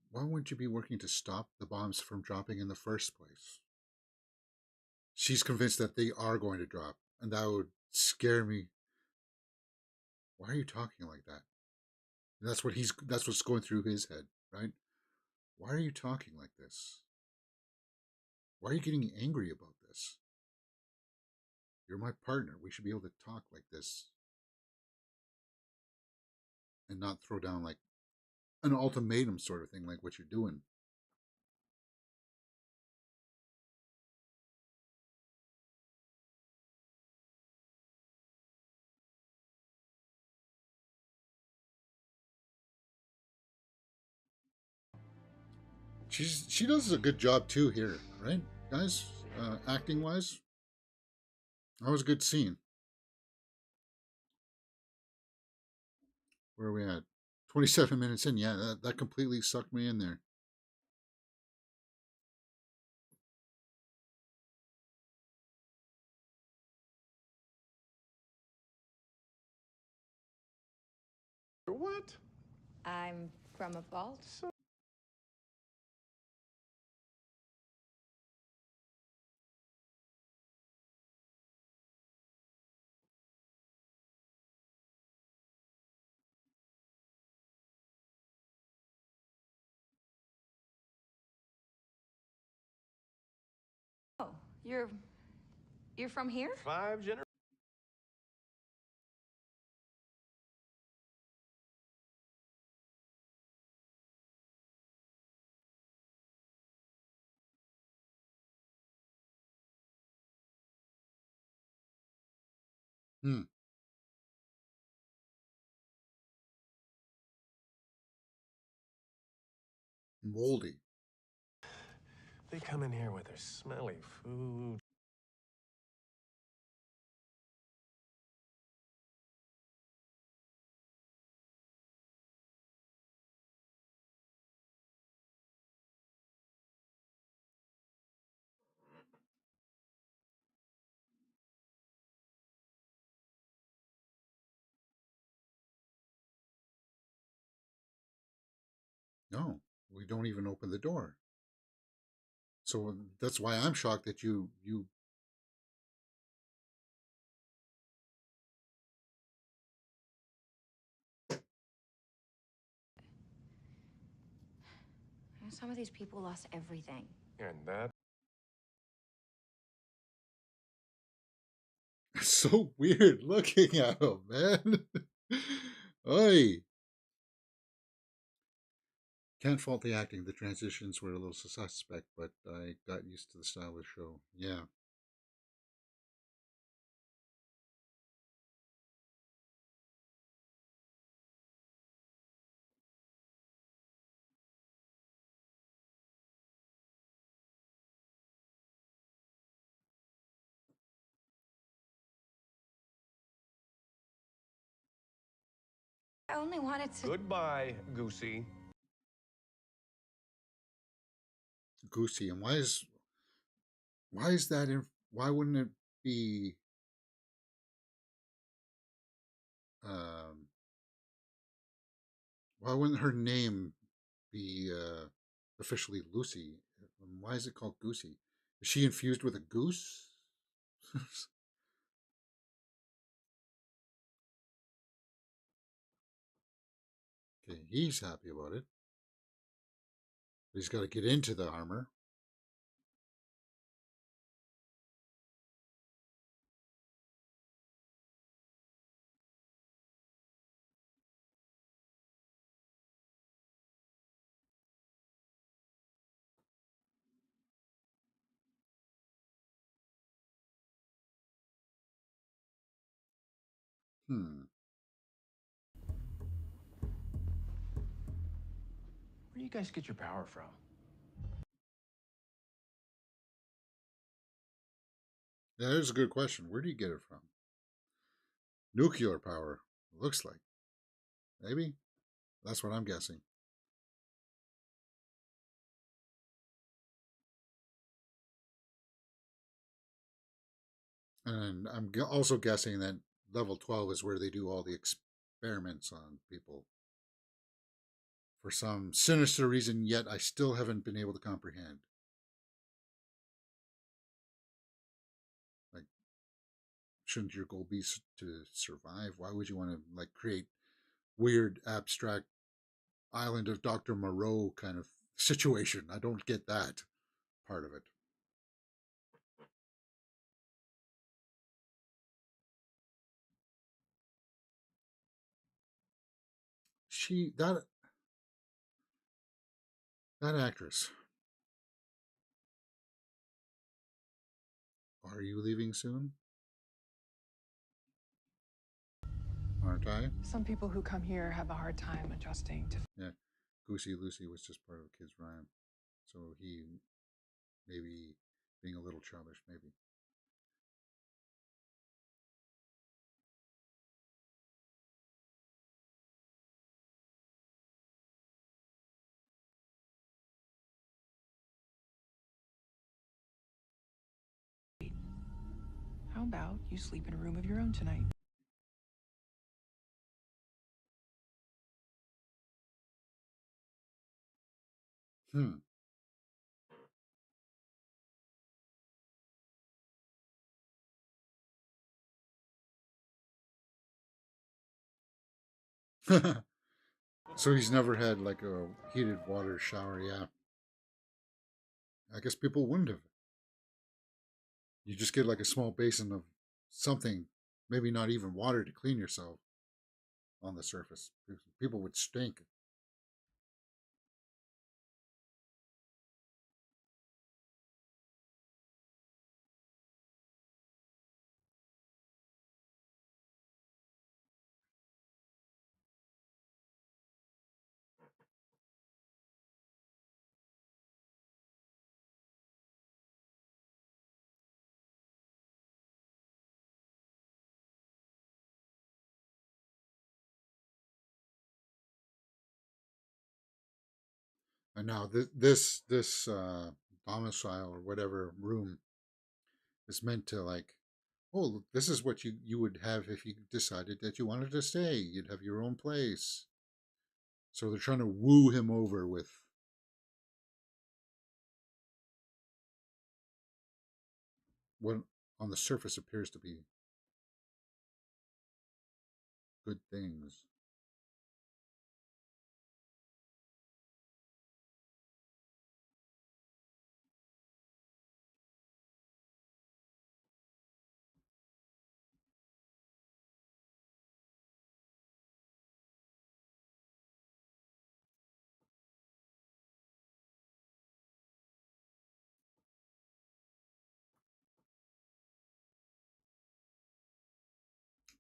Why wouldn't you be working to stop the bombs from dropping in the first place? She's convinced that they are going to drop, and that would scare me. Why are you talking like that? And that's what's going through his head, right? Why are you talking like this? Why are you getting angry about this? You're my partner. We should be able to talk like this and not throw down like an ultimatum sort of thing, like what you're doing. She does a good job too here, right, guys? Acting wise, that was a good scene. Where are we at? 27 minutes in. Yeah, that completely sucked me in there. What? I'm from a vault. Oh, you're from here? 5 generations. Hmm. Moldy. They come in here with their smelly food. No, we don't even open the door. So that's why I'm shocked that you. Some of these people lost everything. And that. So weird looking at him, man. Oi. Can't fault the acting. The transitions were a little suspect, but I got used to the style of the show. Yeah. only wanted to... Goodbye, Goosey. Goosey. And why is that in, why wouldn't it be why wouldn't her name be officially Lucy? Why is it called Goosey? Is she infused with a goose? Okay, he's happy about it. But he's got to get into the armor. Where do you guys get your power from? Yeah, there's a good question. Where do you get it from? Nuclear power, looks like. Maybe? That's what I'm guessing. And I'm also guessing that level 12 is where they do all the experiments on people. For some sinister reason, yet I still haven't been able to comprehend. Like, shouldn't your goal be to survive? Why would you want to like create weird, abstract island of Dr. Moreau kind of situation? I don't get that part of it. She that actress. Are you leaving soon? Aren't I? Some people who come here have a hard time adjusting to... Yeah. Goosey Lucy was just part of a kid's rhyme. So he maybe being a little childish, maybe. How about you sleep in a room of your own tonight? So he's never had like a heated water shower, yeah. I guess people wouldn't have. You just get like a small basin of something, maybe not even water to clean yourself on the surface. People would stink. And now this domicile or whatever room is meant to like, oh, this is what you would have if you decided that you wanted to stay. You'd have your own place. So they're trying to woo him over with what on the surface appears to be good things.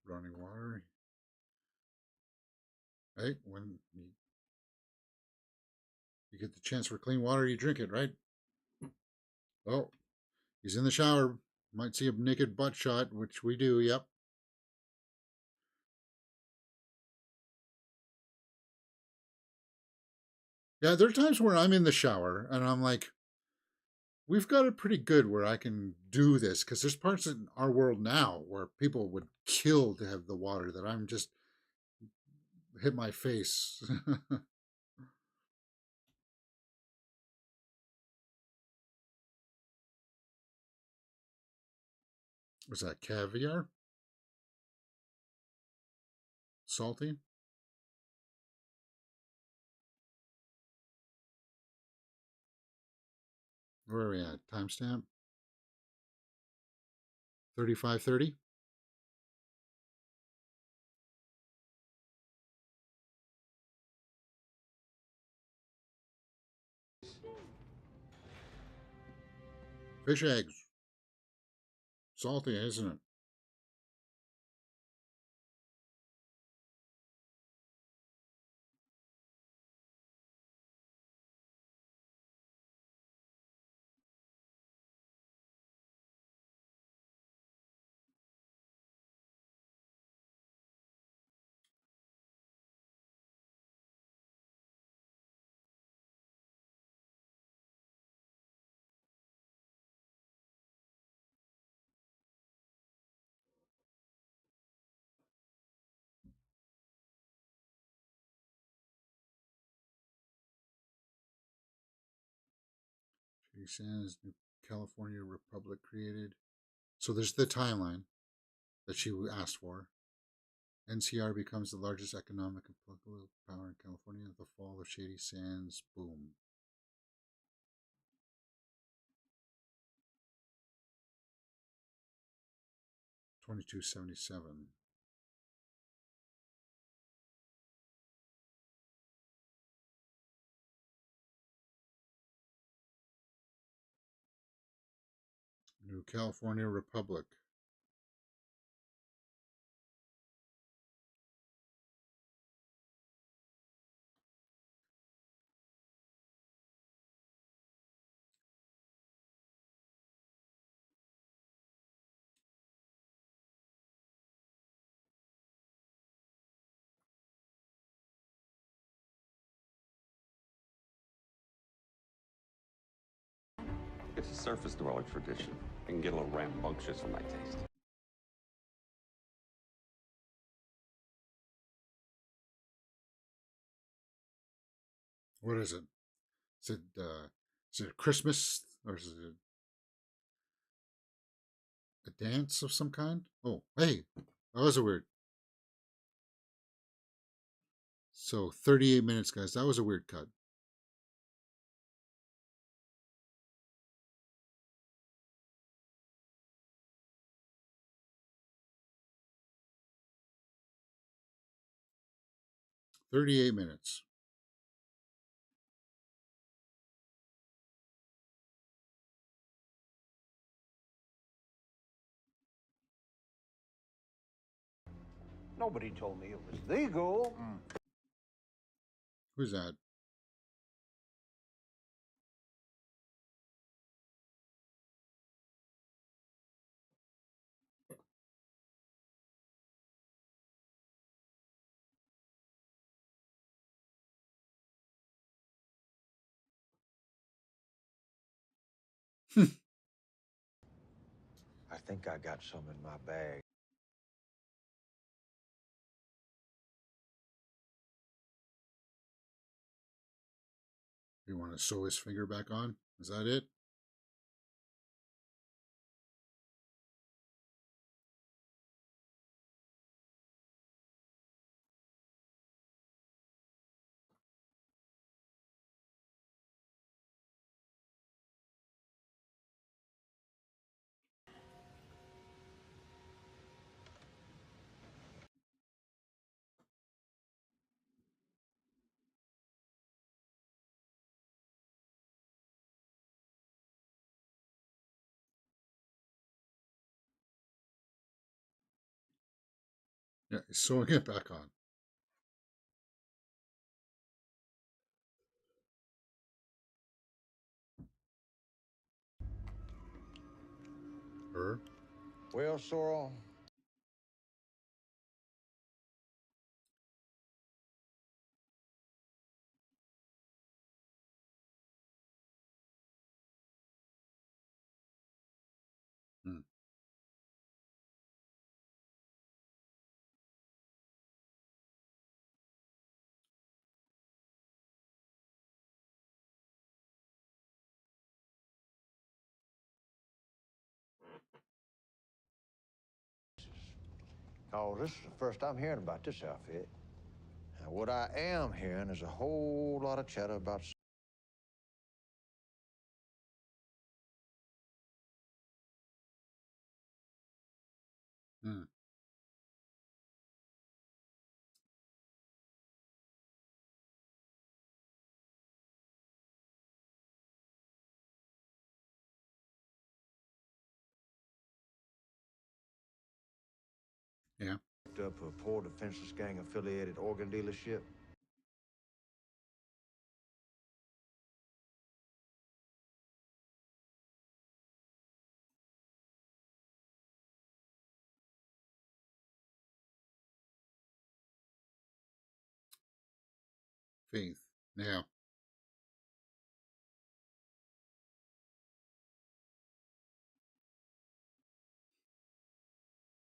Running water. Hey, when you get the chance for clean water, you drink it, right? Oh, he's in the shower. Might see a naked butt shot, which we do, yep. Yeah, there are times where I'm in the shower and I'm like, we've got it pretty good where I can do this, because there's parts in our world now where people would kill to have the water that I'm just hit my face. Was that caviar? Salty? Where are we at? Timestamp? 35:30? Fish eggs. Salty, isn't it? She says New California Republic created. So there's the timeline that she asked for. NCR becomes the largest economic and political power in California. The fall of Shady Sands. Boom. 2277. New California Republic. It's a surface dweller tradition. It can get a little rambunctious for my taste. What is it? Is it Christmas, or is it a dance of some kind? Oh, hey, that was a weird. So 38 minutes, guys. That was a weird cut. $38 minutes. Nobody told me it was legal. Who's that? I think I got some in my bag. You want to sew his finger back on? Is that it? Yeah, he's sewing it back on. Her? Well, Sorrel, Oh, this is the first I'm hearing about this outfit. And what I am hearing is a whole lot of chatter about. Hmm. Yeah. Up a poor defenseless gang affiliated organ dealership. Faith. Yeah.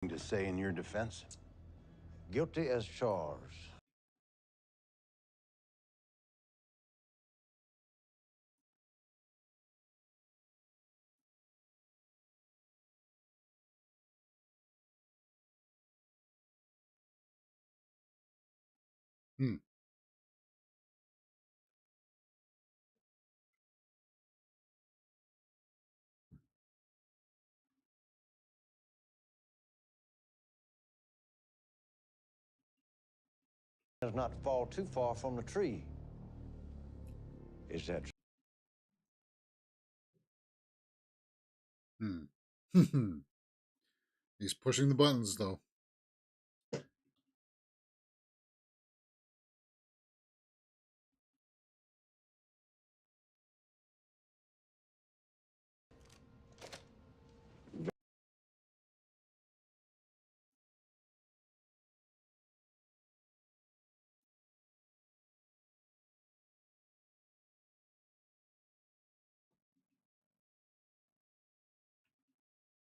To say in your defense? Guilty as charged. Hmm. Does not fall too far from the tree. Is that Hmm. He's pushing the buttons, though.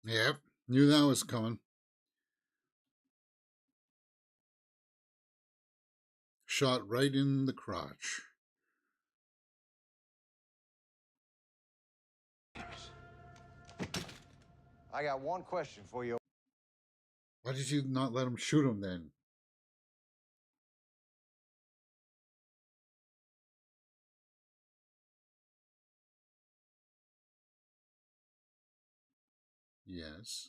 Yep. Knew that was coming. Shot right in the crotch. I got one question for you. Why did you not let him shoot him then? Yes.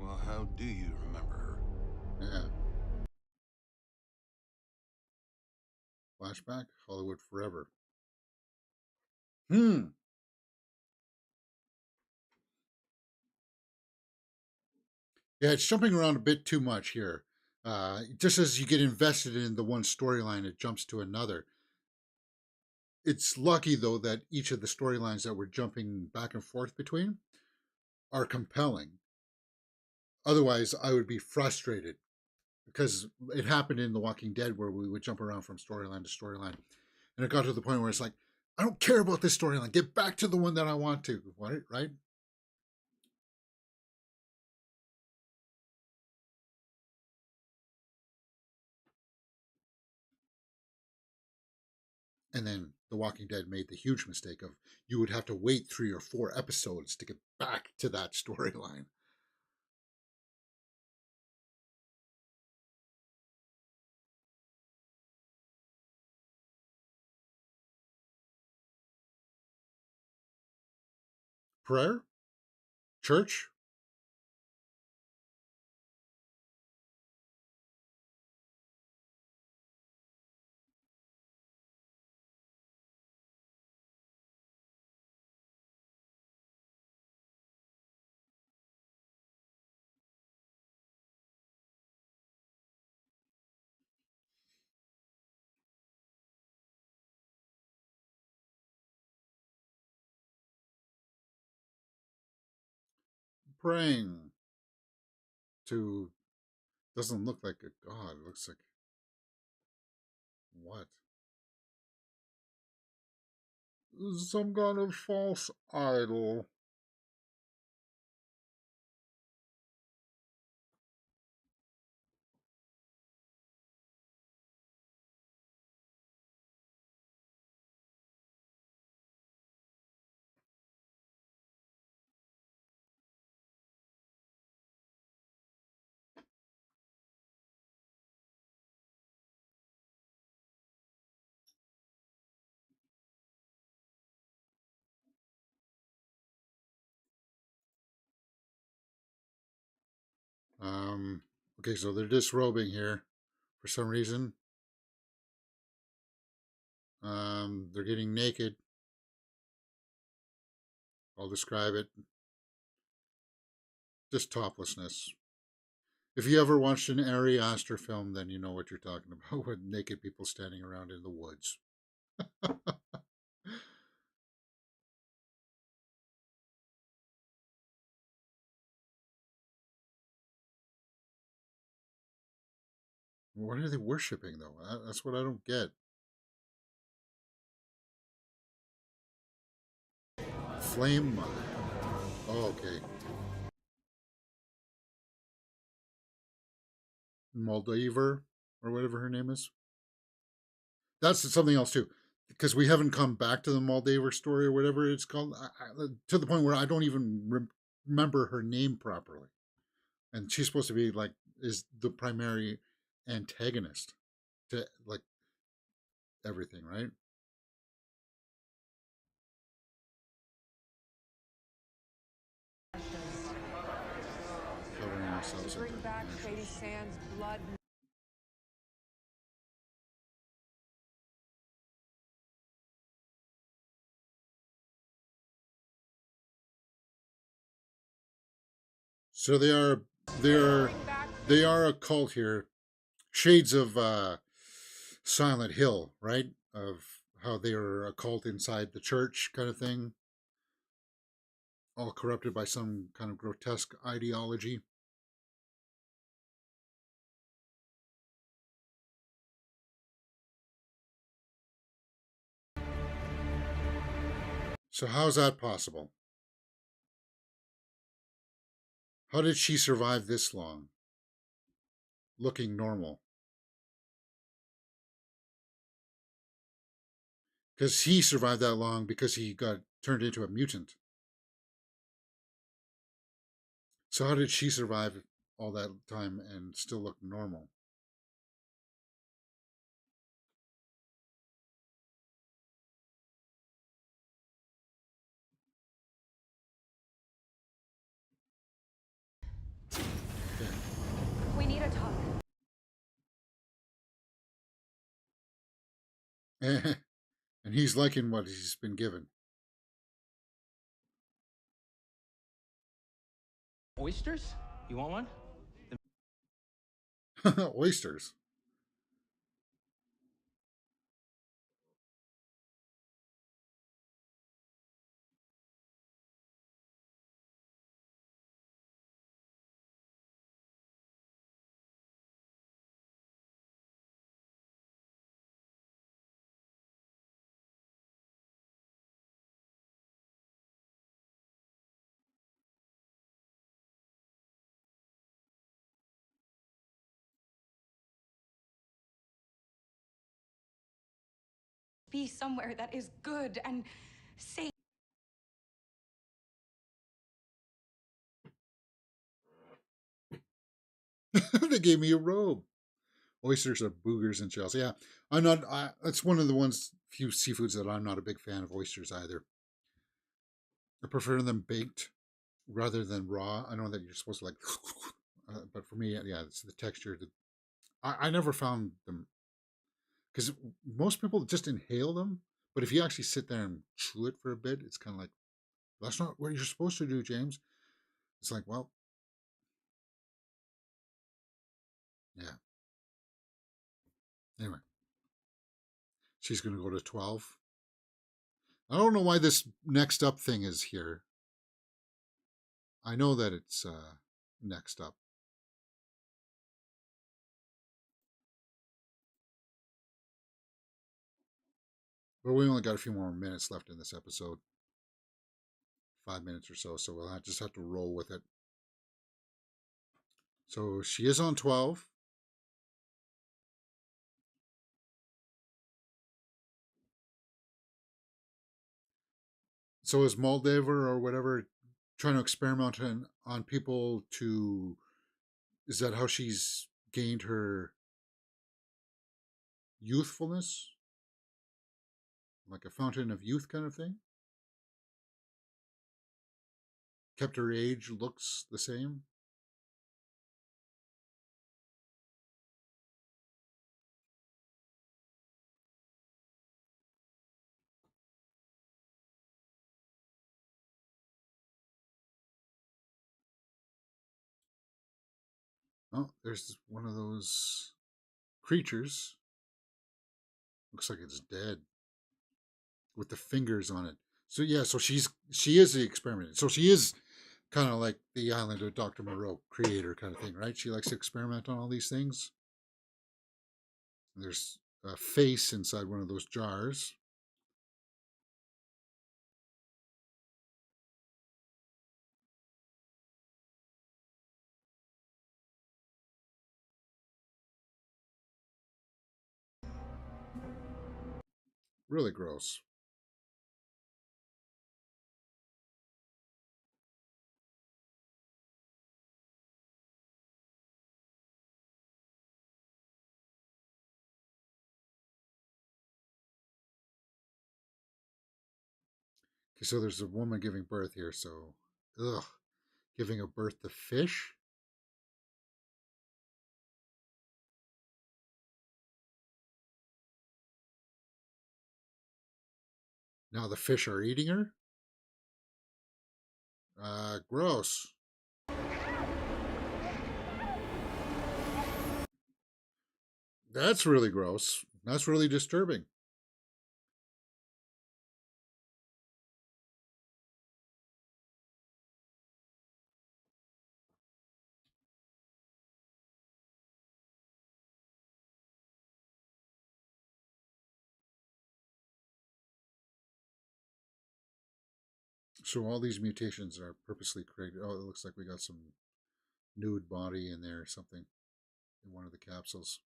Well, how do you remember her? Yeah. Flashback? Hollywood Forever. Hmm. Yeah, it's jumping around a bit too much here. Just as you get invested in the one storyline, it jumps to another. It's lucky, though, that each of the storylines that we're jumping back and forth between are compelling. Otherwise, I would be frustrated because it happened in The Walking Dead where we would jump around from storyline to storyline. And it got to the point where it's like, I don't care about this storyline. Get back to the one that I want to. Right? And then The Walking Dead made the huge mistake of you would have to wait 3 or 4 episodes to get back to that storyline. Prayer? Church? Praying to doesn't look like a god. It looks like what? Some kind of false idol. Okay, so they're disrobing here for some reason. They're getting naked. I'll describe it. Just toplessness. If you ever watched an Ari Aster film, then you know what you're talking about with naked people standing around in the woods. What are they worshiping, though? That's what I don't get. Flame Mother. Oh, okay. Moldaver, or whatever her name is. That's something else, too. Because we haven't come back to the Moldaver story or whatever it's called, to the point where I don't even remember her name properly. And she's supposed to be like, is the primary antagonist to like everything, right? Covering ourselves Bring back Sadie Sand's blood. So they are a cult here. Shades of Silent Hill, right? Of how they are a cult inside the church kind of thing. All corrupted by some kind of grotesque ideology. So how's that possible? How did she survive this long? Looking normal. Because he survived that long because he got turned into a mutant. So how did she survive all that time and still look normal? We need a talk. And he's liking what he's been given. Oysters? You want one? Oysters. Be somewhere that is good and safe. They gave me a robe. Oysters are boogers and shells. Yeah, I'm not. It's one of the few seafoods that I'm not a big fan of oysters either. I prefer them baked rather than raw. I know that you're supposed to like, but for me, yeah, it's the texture. I never found them because most people just inhale them. But if you actually sit there and chew it for a bit, it's kind of like that's not what you're supposed to do, James. It's like, well, yeah. Anyway, she's going to go to 12. I don't know why this next up thing is here. I know that it's next up. But we only got a few more minutes left in this episode. 5 minutes or so, so we'll just have to roll with it. So she is on 12. So is Moldaver or whatever trying to experiment on people to... Is that how she's gained her youthfulness? Like a fountain of youth kind of thing? Kept her age looks the same? Oh, there's one of those creatures. Looks like it's dead with the fingers on it. So yeah, so she is the experiment. So she is kind of like the Island of Dr. Moreau creator kind of thing, right? She likes to experiment on all these things. And there's a face inside one of those jars. Really gross. Okay, so there's a woman giving birth here. So, ugh, giving a birth to fish. Now the fish are eating her. Gross. That's really gross. That's really disturbing. So all these mutations are purposely created. Oh, it looks like we got some nude body in there or something in one of the capsules.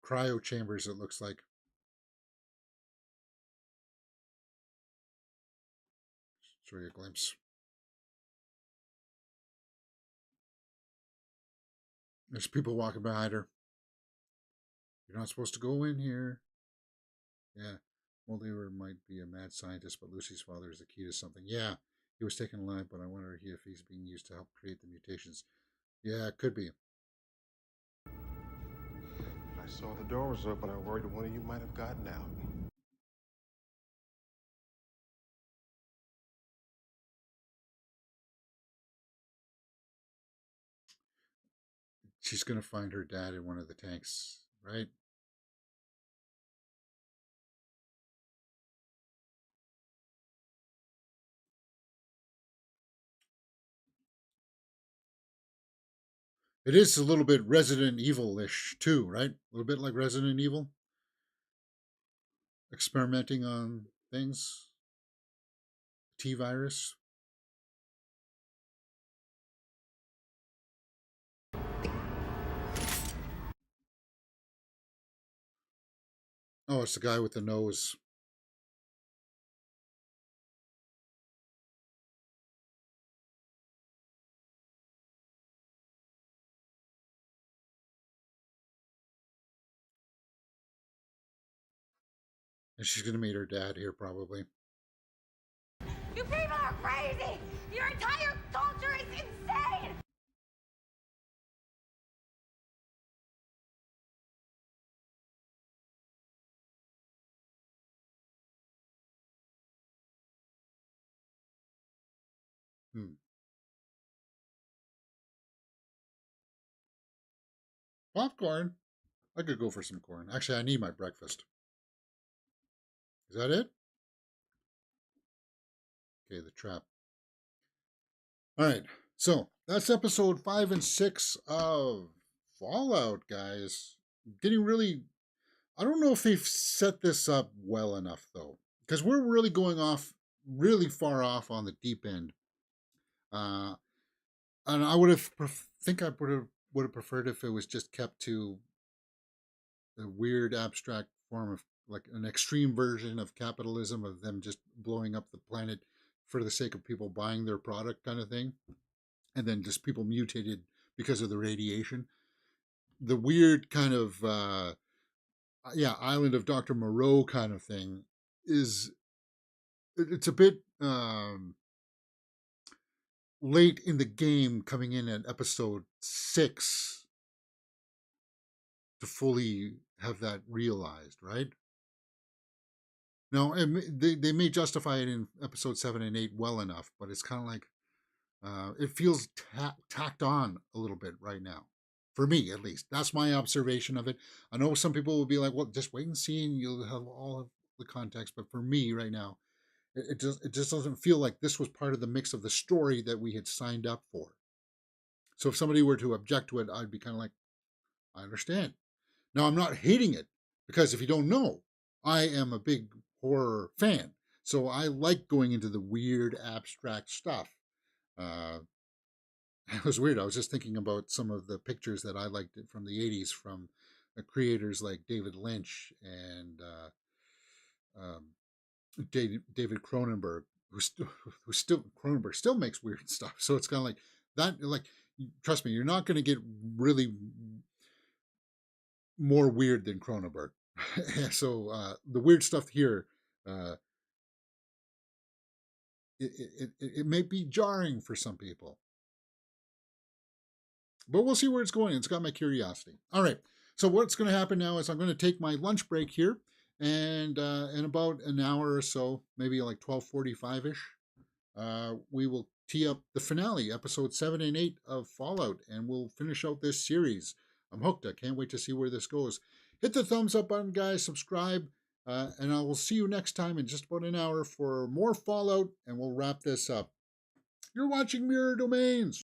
Cryo chambers, it looks like. Show you a glimpse. There's people walking behind her. You're not supposed to go in here. Yeah. Oliver might be a mad scientist, but Lucy's father is the key to something. Yeah. He was taken alive, but I wonder if he's being used to help create the mutations. Yeah, it could be. I saw the door was open. I worried one of you might have gotten out. She's going to find her dad in one of the tanks, right? It is a little bit Resident Evil-ish too, right? A little bit like Resident Evil. Experimenting on things. T-virus. Oh, it's the guy with the nose. And she's going to meet her dad here probably. You people are crazy! Your entire culture is insane! Popcorn? I could go for some corn. Actually, I need my breakfast. Is that it? Okay, the trap. All right. So that's episode 5 and 6 of Fallout, guys. Getting really. I don't know if they've set this up well enough, though, because we're really going off really far off on the deep end. And I would have think I would have preferred if it was just kept to the weird abstract form of like an extreme version of capitalism, of them just blowing up the planet for the sake of people buying their product kind of thing, and then just people mutated because of the radiation. The weird kind of Island of Dr. Moreau kind of thing is it's a bit late in the game, coming in at episode 6 to fully have that realized, right? Now, they may justify it in episode 7 and 8 well enough, but it's kind of like it feels tacked on a little bit right now. For me, at least. That's my observation of it. I know some people will be like, well, just wait and see and you'll have all of the context. But for me right now, it just doesn't feel like this was part of the mix of the story that we had signed up for. So if somebody were to object to it, I'd be kind of like, I understand. Now, I'm not hating it because if you don't know, I am a big horror fan. So I like going into the weird, abstract stuff. It was weird. I was just thinking about some of the pictures that I liked from the 80s from creators like David Lynch and David Cronenberg, who still Cronenberg still makes weird stuff. So it's kind of like that. Like, trust me, you're not going to get really more weird than Cronenberg. So the weird stuff here, it may be jarring for some people. But we'll see where it's going. It's got my curiosity. All right. So what's going to happen now is I'm going to take my lunch break here, and in about an hour or so, maybe like 12:45ish, we will tee up the finale, episode 7 and 8 of Fallout, and we'll finish out this series. I'm hooked. I can't wait to see where this goes. Hit the thumbs up button, guys. Subscribe, and I will see you next time in just about an hour for more Fallout, and we'll wrap this up. You're watching Mirror Domains.